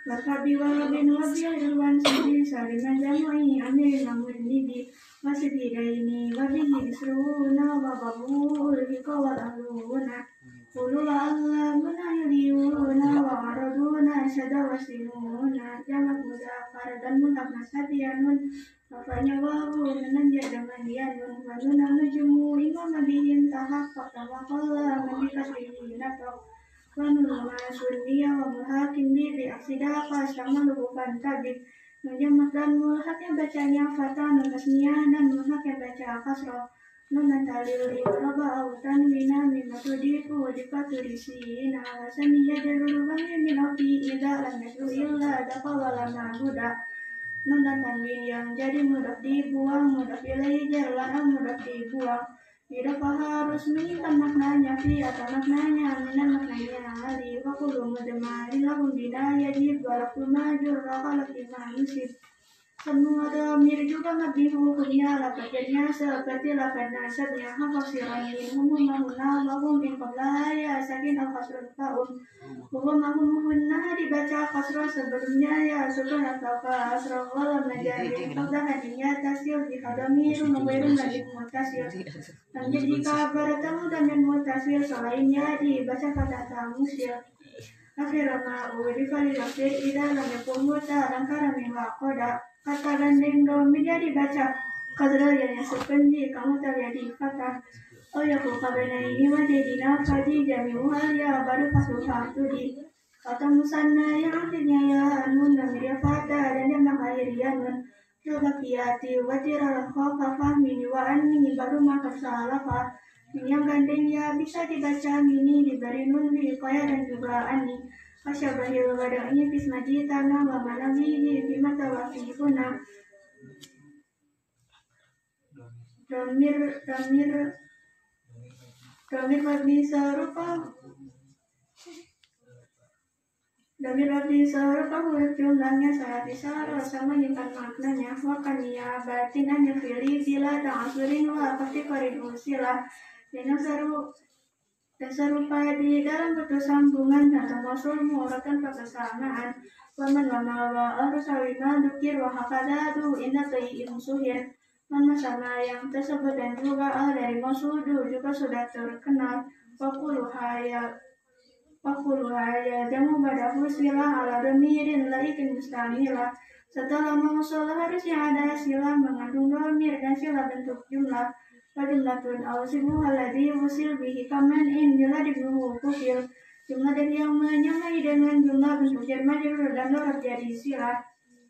Lakabi walabin wabiyah irwan sidi saliman jamu'i amirin amurin didi masih hidaini wabihi disruhuna wababu ulhika wal ahluna Ulu Allah menayliuna wa araduna syada wasinuna jamak mudafar dan mutak nasatianun Bapaknya wahu menanjak dengan dianun Wanuna nujumu imam nabihin tahak Fakta kola mendikas bihi natok Wanul masunniya wa mulhakim bi aksidaka Sama lubukan tabik Nujamak dan mulhak yang bacanya Fata nunasniya dan mulhak yang baca kasro Nunantalil ikraba autan wina Mimatudiku wajibatu disina Wasaniya jalur bangin min api ida Lam yaslu illa daqa walama budak Nundan tanwin yang jadi mudah dibuang, mudah pilih jalan mudah dibuang. Tidak harus menyimpan maknanya fi atau maknanya minan maknanya ali. Wakulu mudemari lahum bidaya jib walakul majur rakalak imanusib. Semua domir juga mabni hukumnya lapatnya seperti lapat nasabnya hafasiranin humumahuna wahum bin qablaya sakin al-khasrun fa'un humumahumuna dibaca khasrah sebelumnya ya sukun atau khasrah walam najari qablahannya tasil dihadamiru mawirun lagi mutasil dan jadi kabar tamu dan mutasil selainnya dibaca kata tamusil akhirnya ma'udi falilafir idha lam yakun muta langkara min waqoda kata gandeng domi dia dibaca kadra yang sependi kamu terjadi kata oh ya kabena ini wajadina fadi jami'u ya baru fasuha tudi kata musanna yang akhirnya ya anun dan dia fata dan dia mengakhiri anun Filbakiyati wadirah khafafah mini wa anni baru makan salafah yang gandeng ya bisa dibaca mini diberi nun kaya dan juga ani Asyabahil wada'i bismaji tanah wa manabihi bimata wakifuna Domir mabni sarupa jumlahnya sangat besar sama dengan maknanya wakanya batin anil fili bila ta'asurin wa kaftikarin usilah dan serupa di dalam bentuk sambungan atau mausul mu'ratan kesamaan waman wa arsalina dukir wa hakadadu inna ta'i'in suhir mana sama yang tersebut dan juga dari mausudu juga sudah terkenal wakuluhaya jamu badahu silah ala demirin laikin mustamilah setelah mausul harusnya ada silah mengandung domir dan silah bentuk jumlah Fadilatun awsibu haladi wusil bihi kaman in bila dibuhu kufil jumlah dan yang menyamai dengan jumlah bentuk jermajur dan lorot jadi silah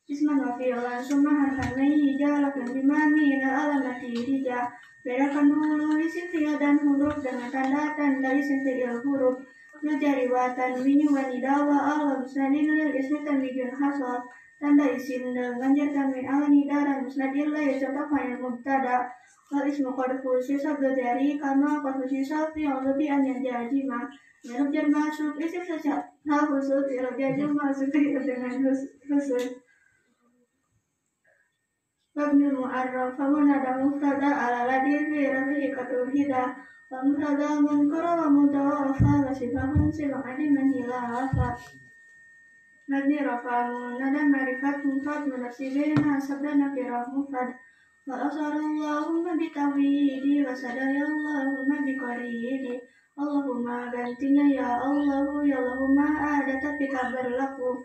isman wa fi'lan summa harfanai jalak dan dimani ila alamati hija bedakan dulu isim fi'il dan huruf dengan tanda-tanda isim fi'il huruf najari watan winyu wanidawa Allah musnadin lil ismi tanbijun hasal tanda isim dengan jartan min al-nidara musnadin lil contoh yang mubtada Wal ismu qad khususya berdari karena khususya yang lebih anjir jadi mah menurut masuk isim saja hal khusus tidak jadi masuk dengan khusus Babnul mu'arraf famunada muftada ala ladhi fi rafihi katuhida wa muftada mankara wa mudawfa wa sifahun silang adiman hilafat Nadni rafamun nada marifat mufad menasibina sabda nakirah mufad wa asarallahumma bitawhidi wa sadayallahumma biqaridi Allahumma gantinya ya Allahu ya Allahumma ada tapi tak berlaku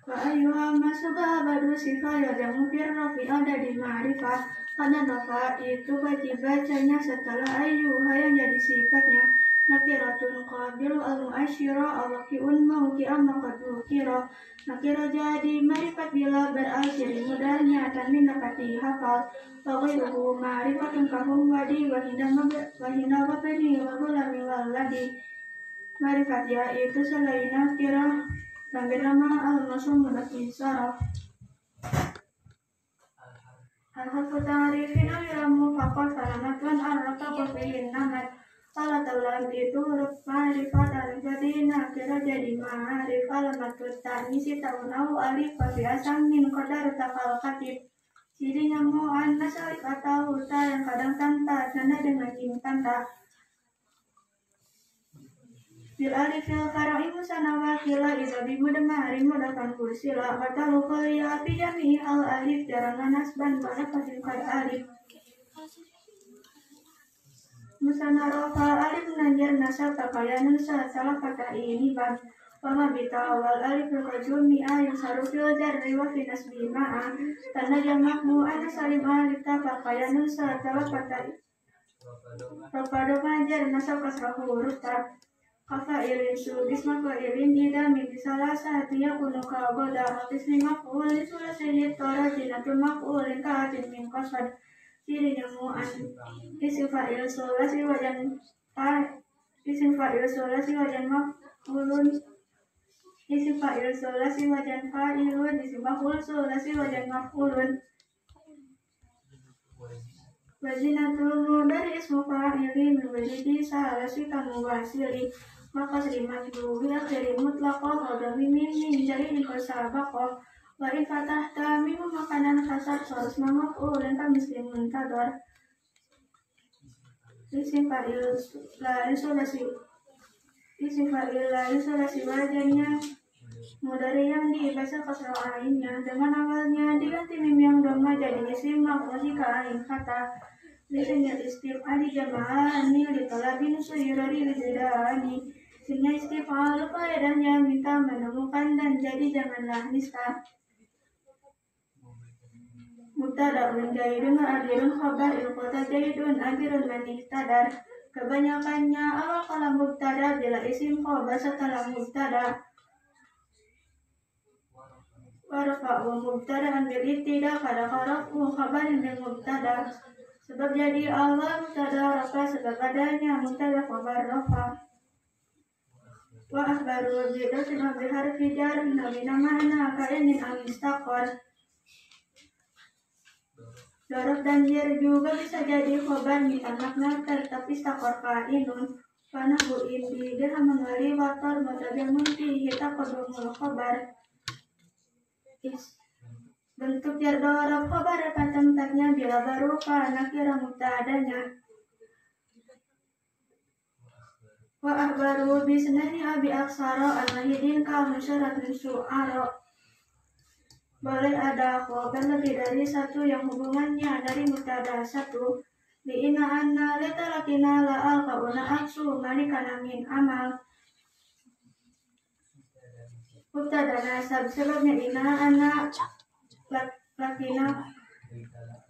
wa ayyuha masubabadu sifaya jamu firrafi ada di ma'rifah karena nafa itu wajib bacanya setelah ayyuha yang jadi sifatnya nakiratun qabilu al-mu'asyira awaki'un mawki'a maqadukira nakira jadi marifat bila berakhir mudahnya tanwin napati hafal waghairuhu ma'rifatun kahum wadi wahina wabani wahulami waladi marifat ya itu selain nakira Bagaimana al-masum menaki saraf. Al-harfu ta'rifin al-ilamu faqal salamatun ar-raka qafihin namat. Salah taulah itu huruf ma'rifat al-fadina kira jadi ma'arif alamatut ta'nisi ta'unau alif fafi asangin qadar takal katib. Cirinya mu'annas alif atau ta yang kadang tanda tanda dengan jim tanda. Bil alif fil far'i musana wakila idza bi mudmari mudakan kursila batalu qaliya fi jami'i al alif jarang nasban pada fasil kad alif. Musana rafa alif nanjar nasab takaya nusa salah kata ini ban wama bitawal alif rajumi ayat sarufil jarri wa fi nasbi ma'a tanda jamak mu'annas salim alif takaya nusa salah kata rafa majar nasab kasrah huruf ta. Kafa'ilin subis mafa'ilin ida min salah satunya kunu kagoda ismi maf'ulin sulasin torajinatun maf'ulin ka'atin min qasad. Cirinya mu'an isim fa'il sulasi wajan isim fa'il sulasi wajan maf'ulun isim fa'il sulasi wajan fa'ilun isim maf'ul sulasi wajan maf'ulun. Wazinatul dari ismu fa'ilin wajidi salasi kamu wasili maka serimat dulu akhiri mutlaqah wadami min jari dikosabaqah wa in fatahta mimu makanan kasar sorus mamaf'ulin ka muslim muntador. Isim fa'il lain sulasi wajannya mudari yang dibaca kasrah ainnya dengan awalnya diganti mim yang doma jadi isim maf'ul jika ain kata. Lisannya istif'ali jama'ani litalabin suyurari wijidani. Sehingga istif'al faedahnya minta menemukan dan jadi janganlah nista. Mubtada'un jaidun adirun khabar ilqota jaidun adirun manihtadar. Kebanyakannya awal kalam mubtada bila isim khabar setelah mubtada. Warfa'u mubtada'an bil ibtida kada kharaf'u khabarin bil mubtada. Sebab jadi awal mubtada rafa sebab adanya mubtada khabar rafa. Wa akhbaru bidatin wa biharfi jar nabi nama'na ka'inin al-mustaqar. Dorof dan jar juga bisa jadi khabar minta makna tetap istaqar ka'inun. Karena bu'in di dirham mengali watar mutabil munti hita kodumul khabar. Bentuk jar dorof khabar tempatnya bila baru karena kira mubtadanya. Wa akhbaru bisnani abi aksara al-mahidin ka musyarat min su'ara. Boleh ada khabar lebih dari satu yang hubungannya dari mubtada satu. Li'ina anna letalakina la'al kauna aksu malikana min amal. Mubtada nasab sebabnya ina anna lakina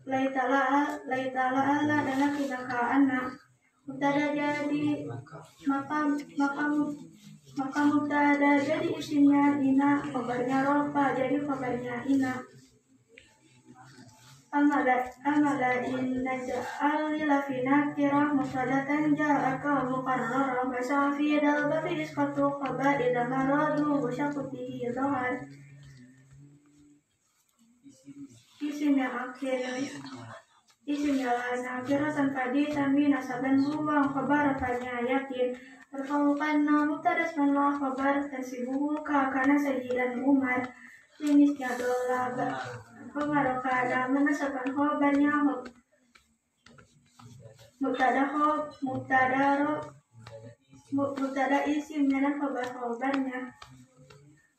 laitala dan lakina ka anna. Mubtada jadi maka mubtada jadi isimnya ina, khabarnya rofa jadi khabarnya ina. Amala inna ja'al lilafina kirah mubtadatan ja'aka muqarrara basafi dal babi isqatu khabar idha maradu busyakutihi dohan. Isim yang akhir isim yang akhir tanpa ditambah nasaban buang khabar fanya yakin terkaukan mubtada ismallah khabar tasibuhu ka kana sayyidan Umar. Jenisnya dola khabar kada menasaban khabarnya mubtada isimnya dan khabarnya.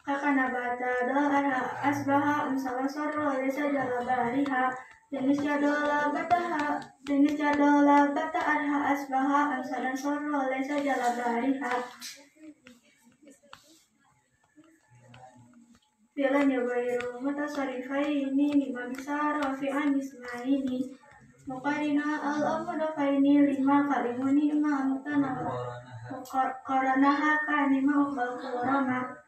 Kakana bata doa asbaha amsala sorro lesa jalabariha. Jenisnya dola bata arha asbaha amsala sorro lesa jalabariha. Bilanya bayru mutasarifaini lima bisa rafi'an ismaini. Muqarina al-amdafaini lima kalimuni ma amtana qaranaha kanima uqbal kurama.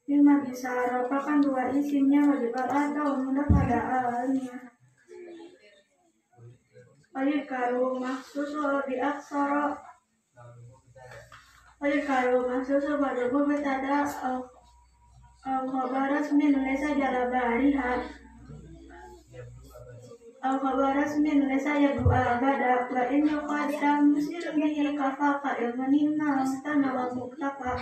Lima bisa rapakan dua isimnya wajib atau mudah pada awalnya. Wajib karu maksus bi aksara kalau masuk sebagai betada al-khabaras min laysa jalabariha al-khabaras min laysa yadu abada wa in yuqaddam sirmihi kafaka ilmanina mustana wa muktaka.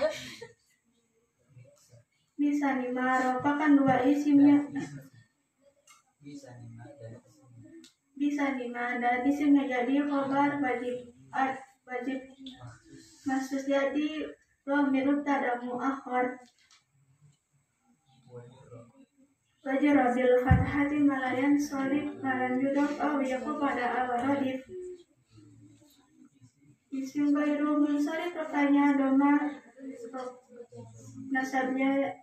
Bisa dimaropakan dua isimnya, bisa dimana isimnya jadi khabar wajib maksud jadi dhamirut tada muakhar wajib bil fathati malayan solid malan yudhaf aw yaqub pada awaradif. Isim ghairu munsharif rupanya doma nasabnya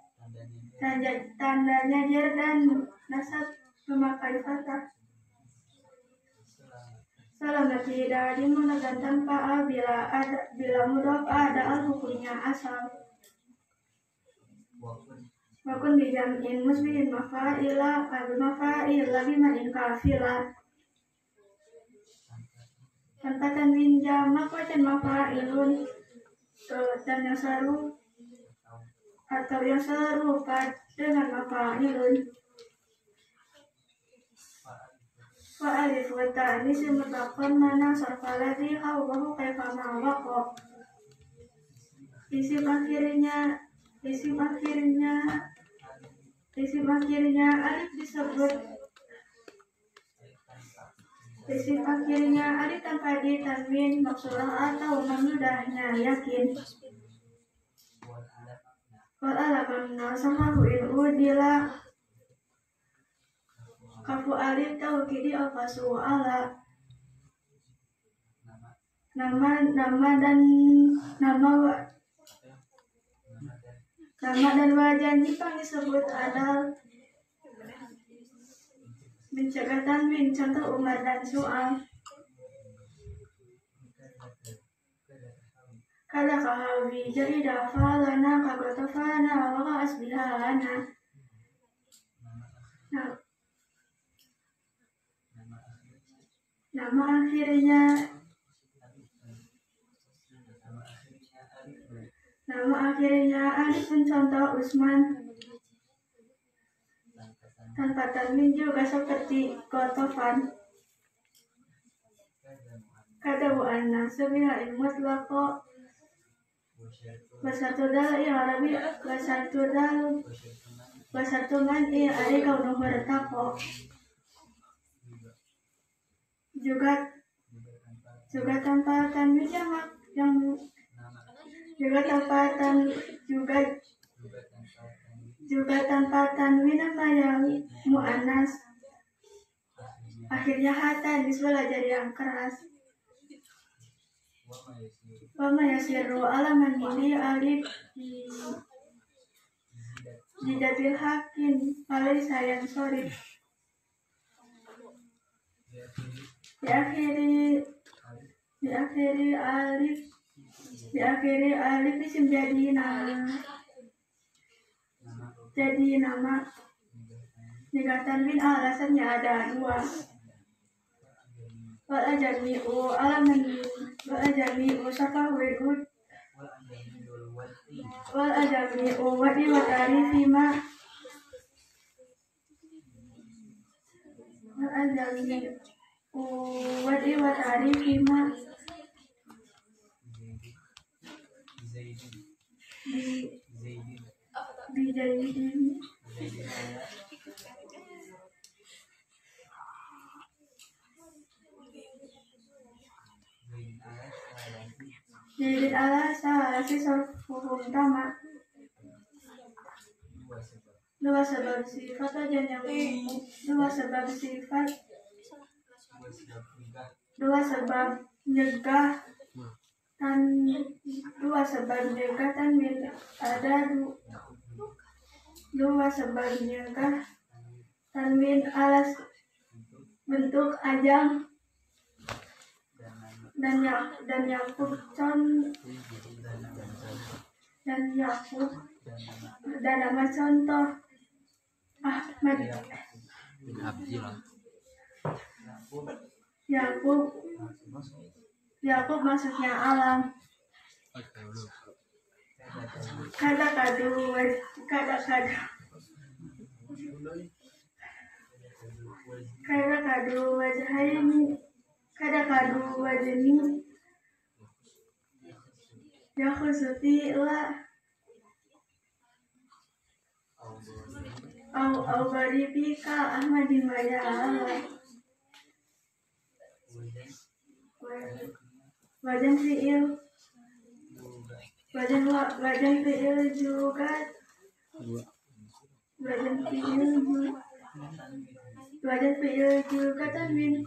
tandanya jar dan nasab memakai fathah. Selamat tidak dimunakan tanpa bila mudhaf ada al hukumnya asal. Wakun bijam'in musbihin mafa'ila mafa'ila bimanin kafila. Tanpa tanwin jamak wajan mafa'ilun dan yang atau yang serupa dengan mafa'ilun. Wa alif wa ta'nis mutaqan mana sarfa ladhi hawahu kaifa ma waqa. Isim akhirnya alif disebut isim akhirnya alif tanpa ditanwin maksurah atau memudahnya yakin. Wal alaman nasahahu in udila kafu alif taukidi alfasu ala. Nama dan wajan Jepang disebut adal. Mencegah tanwin contoh Umar dan Su'al. Kada kahawi jarida falana kagotofana waka asbihalana. Nama akhirnya alif mencontoh Usman. Tanpa tanwin juga seperti Kotofan. Kada bu'anna sebiha mutlaqo wasatudal i'rabi wasatuman i'ari kaunuhu retaqo. Juga tanpa tanwin jamak juga tanpa tanwin nama yang mu'annas akhirnya hata nisbah jadi yang keras. Wama yasiru alaman ini alif jidatil hakim alai sayang sorry di akhiri alif isim jadi nama jika tanwin alasannya ada dua. Wal ajami'u sakawirud wal ajami'u wadi wa tarifima wal ajami'u wadi wa tarifima bi jaidin jadi ala salasi sorfuhum tama dua sebab sifat aja yang dua sebab nyegah tanwin ada dua sebab nyegah tanwin alas bentuk ajang dan Yakub dan nama contoh Ahmad Yakub maksudnya alam. kadu wajhaini kada kadu wajni yakhusuti la au baribika ahmadin wajah wajan fiil juga wajan fiil juga tanwin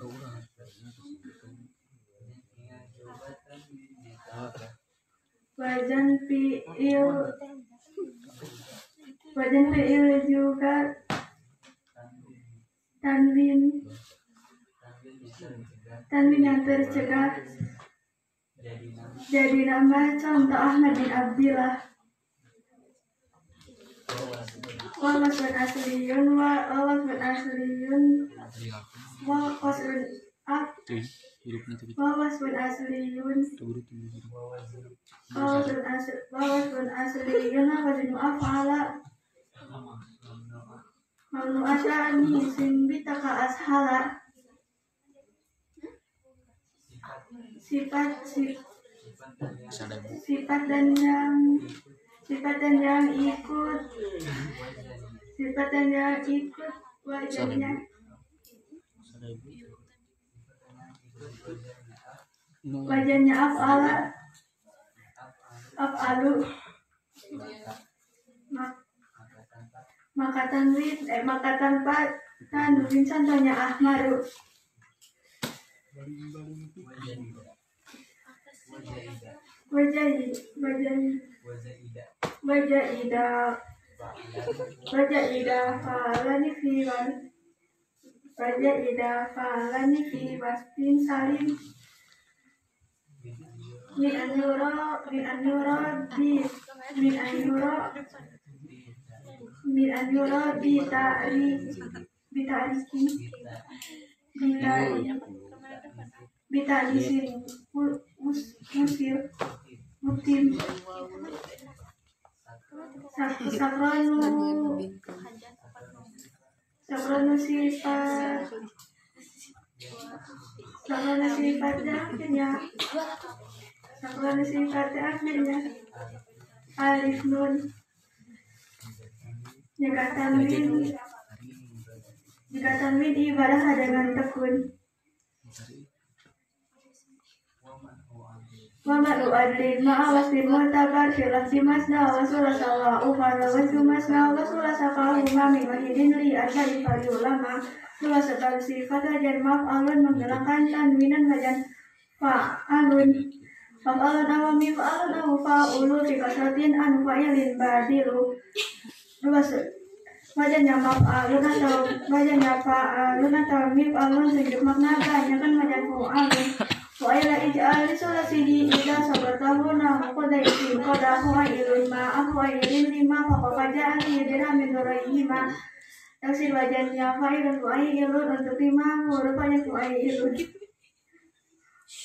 wajan fiil juga tanwin yang tercegah jadi nama contoh Ahmad bin Abdillah. Wasfun asliyun waznu af'ala mamnu asya'ani isim bitaka ashala sifat dan yang ikut wajannya af'alu maka tanpa tanwin contohnya ahmaru fa'alani fi wasfin salim min an yura bitarisin mutim sakronu sifatnya akhirnya alif nun jika tanwin ibadah dengan tekun wa ma'u adlin ma'a wasfin mu'tabar fil lafzi masna wa sulasa wa ufara wa masna wa sulasa fa'uma min wahidin li arba'i fali ulama sulasa kal sifat wajan maf'alun menggerakkan tanwinan wajan fa'alun awami fa'alun awu fa'ulu fi kasratin an fa'ilin badilu wajannya maf'alun atau wajannya fa'alun atau mif'alun sehingga makna banyak kan wajan fa'alun wa'ila ij'al sulasihi ida sabartahuna muqoda isim koda hu'ailun ma'af hu'ailin lima faqafaja al-yidira min nurayhima taksir wajannya fa'ilun hu'ailun untuk lima hurufnya hu'ailun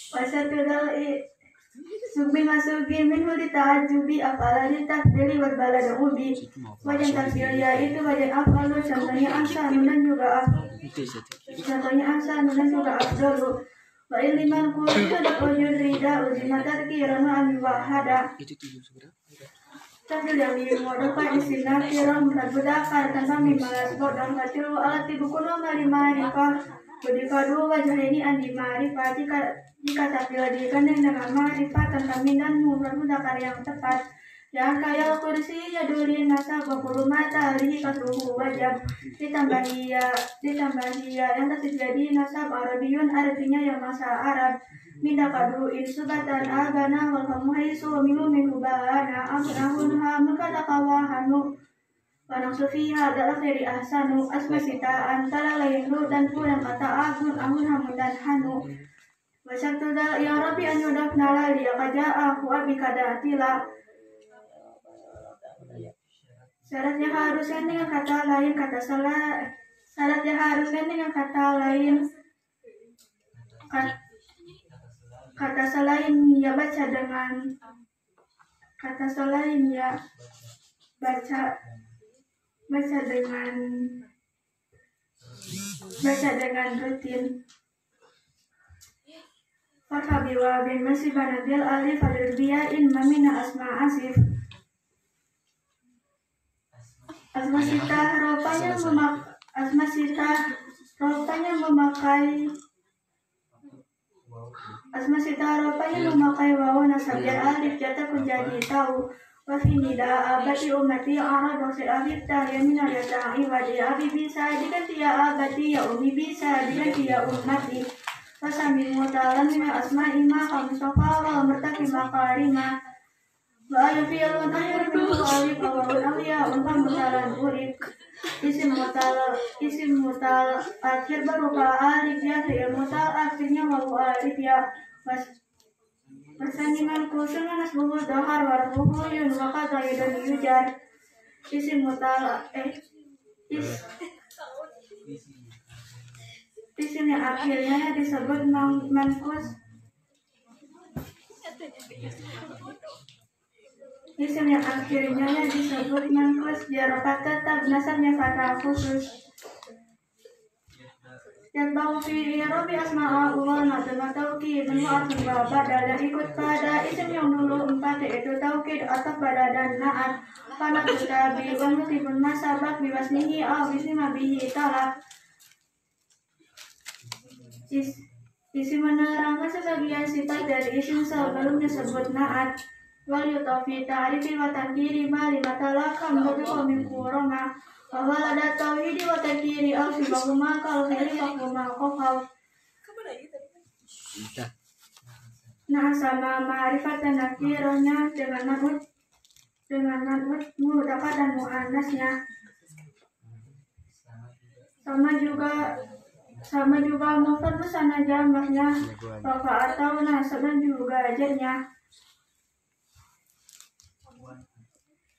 wasatudal Subin masukin minhu dita'ajubi afala ditafdili warbalada ubi wajan tafsir yaitu wajan afalu contohnya ahsanu dan juga afdalu wa iliman kulihat ujurida ujimatar kirana al-wahada tafsir yang dimodifkan istilah kirana berbudakar tanpa mimalas bodang katilu alati bukuno malimah Budifadu wajah ini andi ma'rifat jika takdir dikandeng dengan ma'rifat tentang dan mufrad mudzakkar yang tepat yang kaya kursi yadulin nasab wa mata alihi kasruhu wajab ditambahi ya yang terjadi nasab arabiyun artinya yang masa Arab minda kadu insubatan agana wal famuhaisu wa min hubana amrahun ha mukada kawahanu Wanang sufiha adalah dari ahsanu asmasita antara lain lu dan pulang kata agun hamun dan hanu Wasyaktu ya Rabbi an yudafna lali akaja'a abikada atila Syaratnya harus kan dengan kata lain Syaratnya harus kan dengan kata lain Kata selain ya baca dengan Kata lainnya baca dengan rutin. Farhabiwa bin masih banabil alif al-biya in mamina asma asif. Asmasita rupanya memakai wawu nasab dan alif jatuh menjadi tahu. Wafinida abadi umati arad wasil alif tahya minal yata'i wadi abi bisa diganti ya abadi ya umi bisa diganti ya umati. Wasami mutalan min asma'i ma khamsaqa wa mertaki makarima. Wa ayu fi'lun akhir min alif wa wawun awliya untam butalan urib. Isim mutal akhir berupa alif ya, fi'il mutal akhirnya wawu alif ya. Persandingan kusun nasbuhu dahar warfuhu yun wa qadha yudun yujar. Isim mutal isim yang akhirnya disebut mankus. Isim yang akhirnya disebut mankus jarokat tetap nasabnya fathah khusus. Yang bau fi robi asma'a wa natma taukid mu'atun wa badal yang ikut pada isim yang dulu empat yaitu taukid atau badal dan na'at. Karena tutabi wa mutibun masabak biwasnihi au bisima bihi talak. Isim menerangkan sebagian sifat dari isim sebelumnya sebut na'at. Wal yutofi ta'rifi wa tankiri ma lima talakam babi qawmin kuroma. Bahwa ada tauhid wa tankiri au sibahuma kal khairi fakuma qafau. Nah sama ma'rifat dan nakirahnya dengan manut mudzakkar dan muannasnya. Sama juga mufrad sana jamaknya, rafa atau nasab dan juga ajarnya.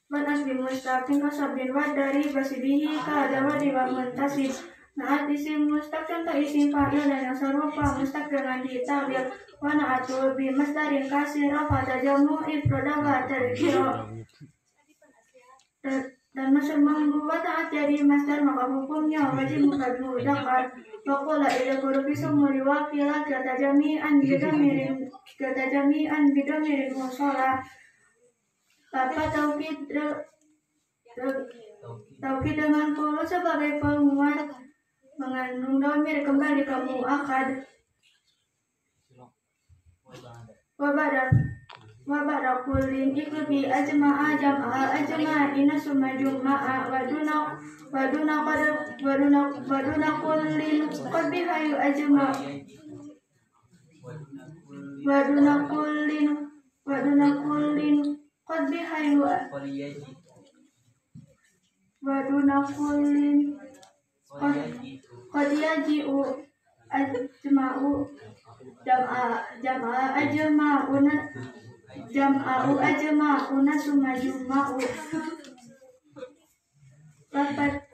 Banas bimustaqim kasabin wad dari basibihi ka adawa di muntasib. Naat isim mustaq contoh isim fa'il dan yang serupa mustaq dengan ditabir. Wa na'atu bi masdarin kasir rafa tajamu ifroda wa tadkiro. Dan masuk membuat taat jadi masdar maka hukumnya wajib mufrad mudzakkar. Waqala ila kurufi sumuri wakila kata jami'an bidamirin musola. Apa taukid dengan kulu sebagai penguat mengandung dhamir kembali ke mu'akkad. Wabada kullin iklubi ajma'a jam'a ajma'ina summa jumma'a waduna kullin qad bihayu ajma' waduna kullin qad bihayu qad yaji'u ajma'u jam'a'u ajma'una summa jumma'u. Lafaz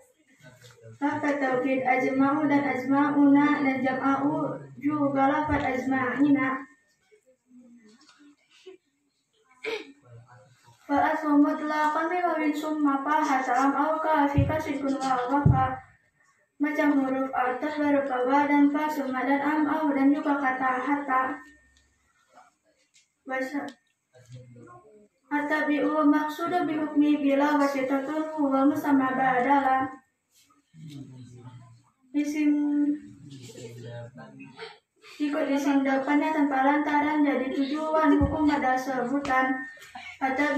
taukid ajma'u dan ajma'una dan jam'a'u juga lafaz ajma'ina. Fa'asmu mutlaqan bi wawin summa fa hasalam au ka fi kasikun wa wafa. Macam huruf atas berupa wa dan fa summa dan am au dan juga kata hatta. Hatta bi'u maksudu bihukmi bila wasitatun huwa musamma badala. Isim ikut isim depannya tanpa lantaran jadi tujuan hukum pada sebutan. Hatta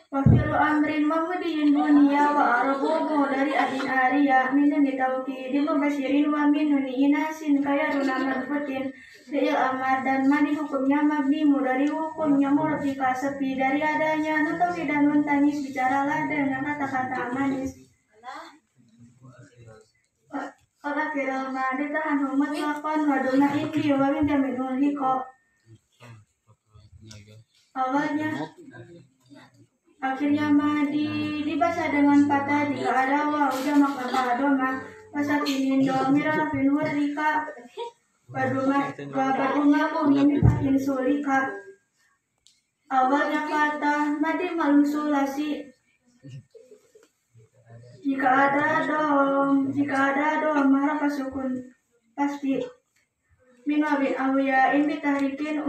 wafilu amrin wamudiyin dunia wa arabuhu dari adin ariya minun ditauki dimubasyirin wa minun inasin kaya runaman putin fi'il amar dan mani hukumnya mabni dari hukumnya murtika sepi dari adanya nutawi dan muntanis bicaralah dengan kata-kata manis. Kalau fi'il madi tahan humat lakon waduna ini wa min jaminul hiko. Awalnya akhirnya madi dibaca dengan patah jika ada wa udah maka doma masa kini domir rafin hurrika Badunga ini makin sulika. Awalnya kata nadi malusulasi. Jika ada dom maka pasukun pasti. Min wabin awya in bitahrikin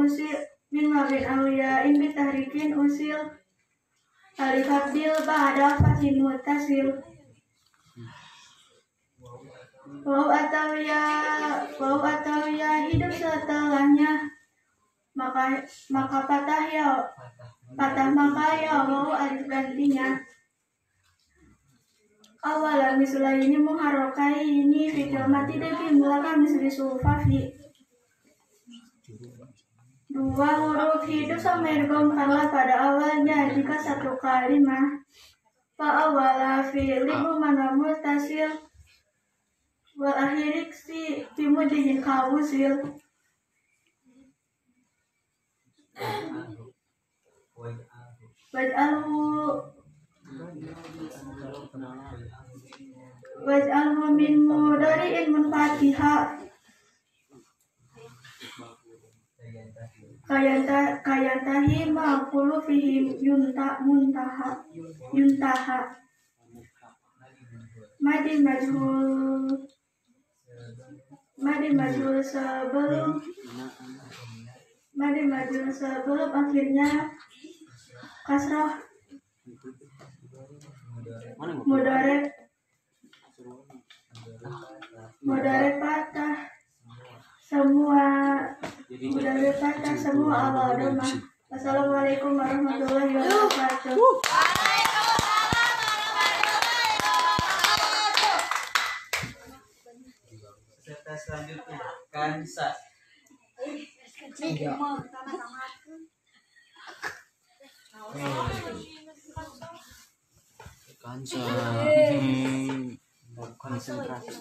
usil alif abdil ba'da fatin muttasil. Wau atau ya hidup setelahnya maka patah maka ya wau alif gantinya. Awalan misalnya ini muharrokai ini fitil mati depi mulaka misli sufafi. Dua huruf hidup sama idghamkanlah pada awalnya jika satu kalimah. Fa awala fi'li bimana muttasil wal akhirik si bimudhihi kawusil. Waj'alhu min mudari'in munfatiha kayantahi ma'qulu fihi yuntaha madi majhul sebelum akhirnya kasrah mudare patah semua awal domah. Assalamualaikum warahmatullahi wabarakatuh. Peserta selanjutnya Kansa. Kansa. Konsentrasi.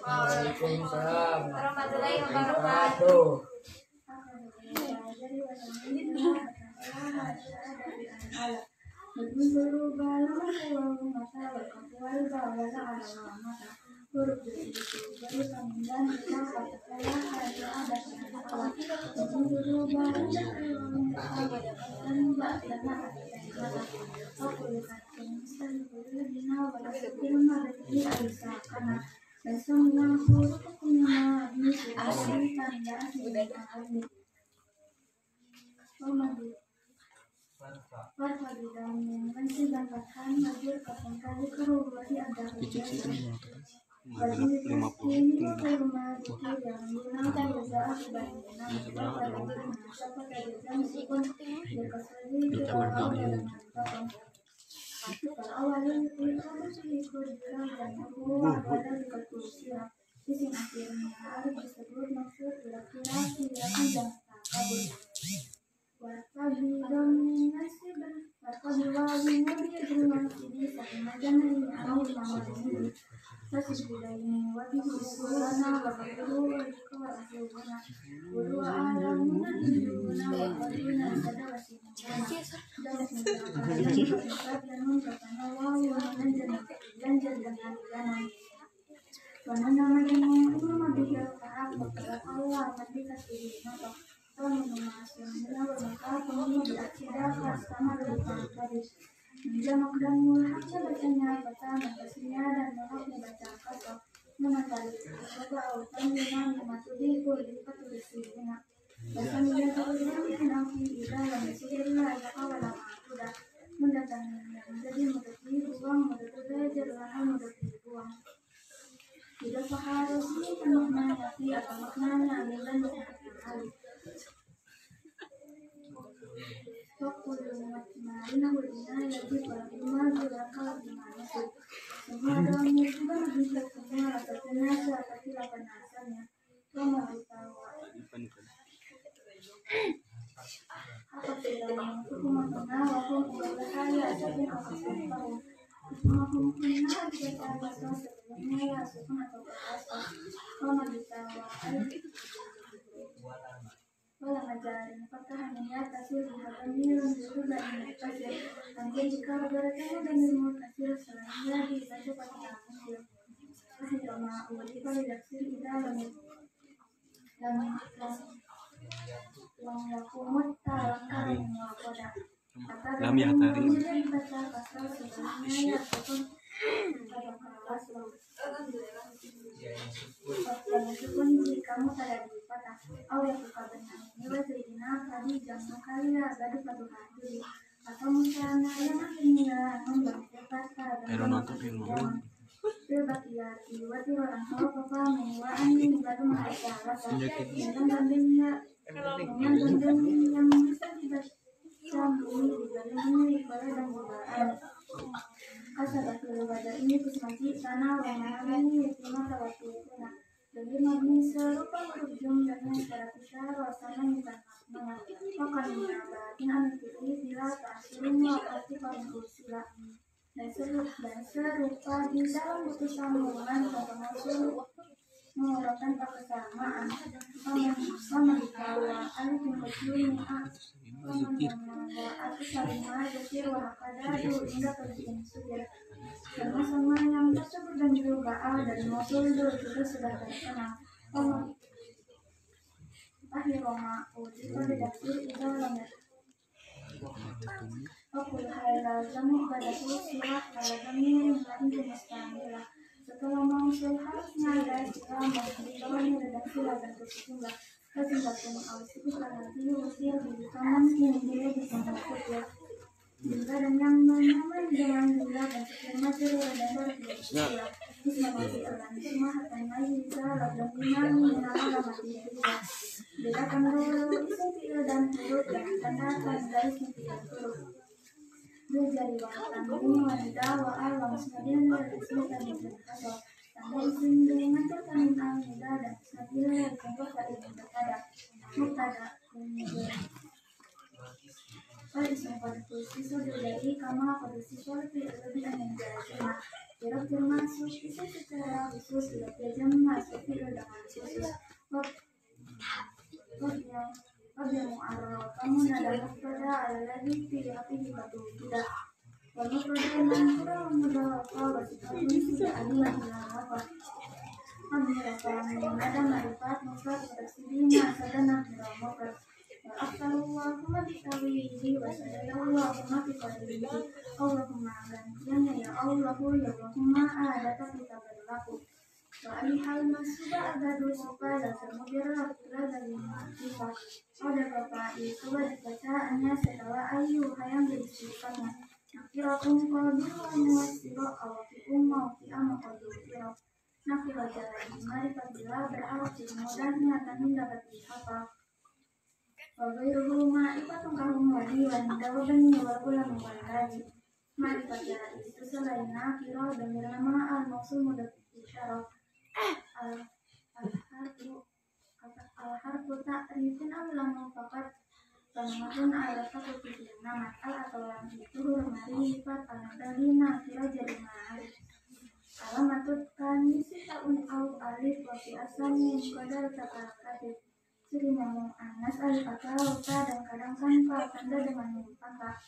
Waalaikumsalam warahmatullahi wabarakatuh. Wala majarin pagkahannya tasir dihagamir untuk dan tasir nanti jika beberapa dan tasir selainnya dibaca pada tasir tasir ma uji pada tasir kita lam yakumut talangkan wakoda Lam ya tari. baca pasal sebelumnya ataupun pada kelas meskipun jika kamu tidak dipatah awal buka benar ini wajibnya tadi jangan kali ya gadu padu hati atau misalnya yang akhirnya membaca dan berbakia diwati orang tua papa menguaan gadu mereka dengan bandingnya yang bisa dibaca dibanding ibadah dan godaan Asal pada ini kismati sana wamahani cuma tawakilnya jadi mabni serupa berujung dan secara besar wasana bukan makna maka menyabatin antikiri bila ta'asirnya pasti paling usila dan serupa di dalam buku sambungan kata maksud mengurangkan kesamaan sama dikawa alif yang kecil aku salimah jasir wahakadadu hingga pergian sujud sama-sama yang tersebut dan juga al dan mosul itu sudah terkenal akhir Roma uji pada dasir itu lambat aku halal jamu pada surat pada kami yang jenis kamilah setelah mausul harusnya ada Islam dan dikawani redaksi dan kesimpulan kesimpulan awal nanti usia di kanan yang dia bisa ya juga dan yang menyaman dengan juga dan sekian materi dan berkira bisa masih organisme hatanya bisa dan imani nama mati juga bedakan dulu sempil dan huruf dan tanda dari sempil huruf dia jadi wanita wanita wa alam sekalian dari sini dan ada tanda isim dengan terkait alida dan sekalian yang contoh dari mutada kemudian pada pada posisi dari kama pada siswa lebih yang berjaya jarak termasuk bisa secara khusus tidak jam masuk dengan khusus Pada mu'arraf kamu nada mufrada ala ladhi fi hatihi batu tidak wal mufrada manfura wa mudawafa wa sifatun tidak adillah ila rafa Amirata nada marifat mufrad bersidina sadana bila mufrad wa aktarullahumma bitawihi wa sadayallahumma bifadlihi Allahumma gantiannya ya Allahu ya Allahumma adata kita berlaku Alihal masudah ada dua supaya semudah belajar lima ada bapak itu bacaannya setelah ayu hayang disifatnya nakirakum qalbikum wasiro awafikum mauti amakodu kiro nakira jalan mari apabila berarti mudahnya kami dapat dihafal wabairuhu ma'ifatun kahum wadi wanita wabani wabulan wabani mari pada itu selain nakira dan nama al-maksud mudah isyarat al-harfu ta'rifin al-lamu fakat Panamatun alat takutnya nama atau lam itu marifat al-dalina kira jadi ma'arif alamatut kani sitaun au alif wafi asalnya kodar takakatif ciri namun anas alif atau dan kadang tanpa tanda dengan mempaka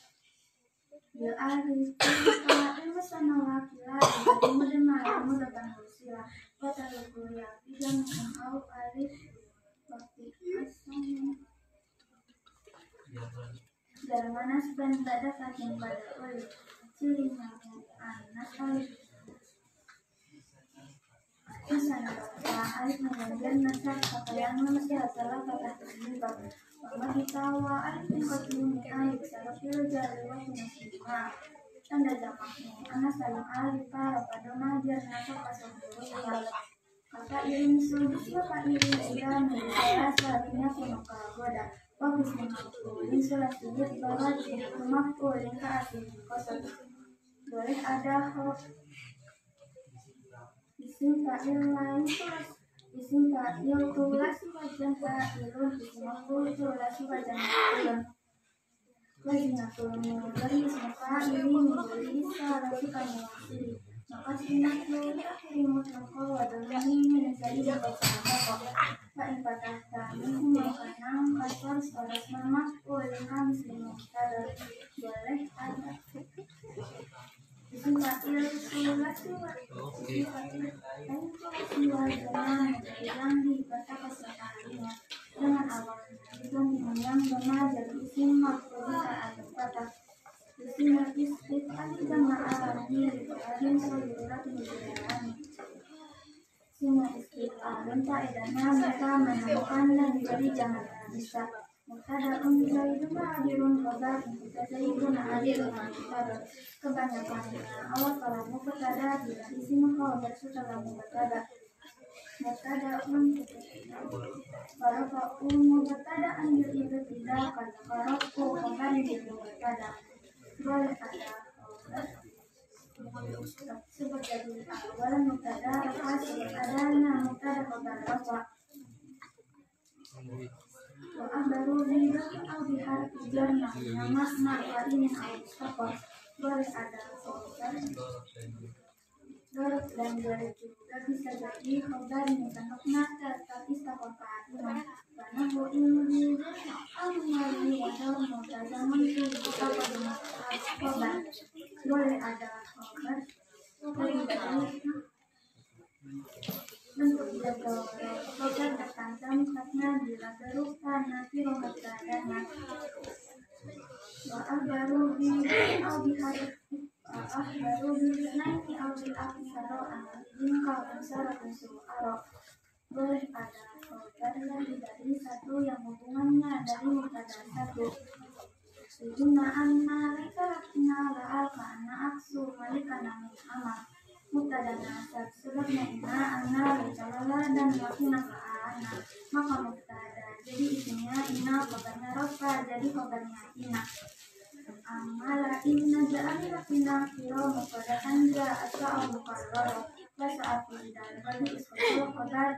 bil alif kalau ilmu sana wakila jadi mudah mudah sila pada kuliah yang au alif wafi asalnya dalam anas dan pada kaki pada oleh ciri namun anas alif Sana alif mengajar nasab pakaian manusia salah kata terlibat bahwa ditawa alif mengkotiumi alif salah filjar lewat nasibah tanda jamaknya anak salam alif para pada majar nasab pasal dulu kata iring sudah siapa iring sudah menjadi selanjutnya penuka goda wakis mengaku sudah sujud bahwa rumah boleh ke asli kosong boleh ada isim fa'il lain isim fa'il tulas wajan fa'ilun isim maf'ul tulas wajan maf'ulun wajinatul dari isim fa'il memberi salah suka mewakili maka sunatnya akhiri mutlaqo wa dalami min zali wa sahabat fa in patahta minhum makanang kasar soras nama ulika muslimu tada boleh ada sifatil sulasi wa sifatil siwa zaman yang dibaca kesertaannya dengan awal itu yang benar jadi isim makhluk ada pada isim istifat sama alami dan salurat menjelaskan sima istifat tak edana mereka menemukan dan jadi jangan bisa Muktada zaidun hadirun kabar kita zaidun hadirun kabar kebanyakan awal kalau muktada bila isim kabar setelah muktada para muktada anjur itu tidak karena kalau kabar itu muktada boleh ada sebagai awal muktada hasil adanya muktada kabar apa baru bila atau di hari tujuan nama nama ini apa boleh ada dorot dan boleh juga bisa jadi khobar misalnya nata tapi sahabat karena bu ini almari atau mutazaman itu kita pada khobar boleh ada khobar bentuk jaga khobar tertanam karena bila berupa nanti romat keadaan baru di hari baru di nanti awal akhiro jingkau ansara aro boleh ada khobar lagi dari satu yang hubungannya dari mubtada satu sejumlahan malika lakina la'alka anna aksu malika namin amal mubtada nasab sebabnya ina anna licalala dan lakina la'ana maka mubtada jadi isinya ina khobarnya rofa jadi khobarnya ina amala inna ja'alna lakina kiro mubtada anja asa'al mukarraro wasa afidan bagi iskotul khobar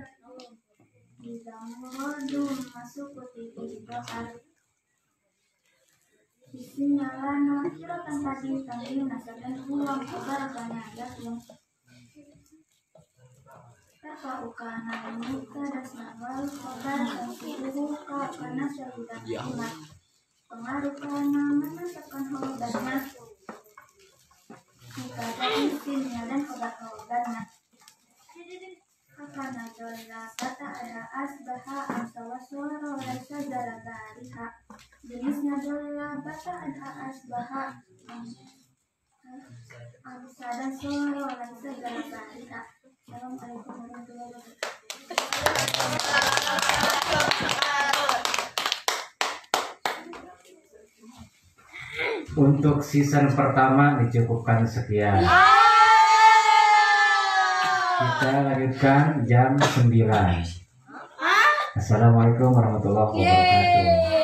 Idamuradu masuk ke bahar isinya lana kira tanpa ditanggung nasabkan uang kabar karena yakin tak ukana muka dasnawal kabar dan subuh karena syahidat iman pengaruh karena menetapkan kabarnya jika ada isimnya dan kabarnya karena dola kata ada asbaha atau suara rasa darah bariha jenisnya dola bata ada asbaha amsa dan suara rasa darah bariha. Assalamualaikum warahmatullahi wabarakatuh. Untuk season pertama dicukupkan sekian. Kita lanjutkan jam 9. Assalamualaikum warahmatullahi wabarakatuh.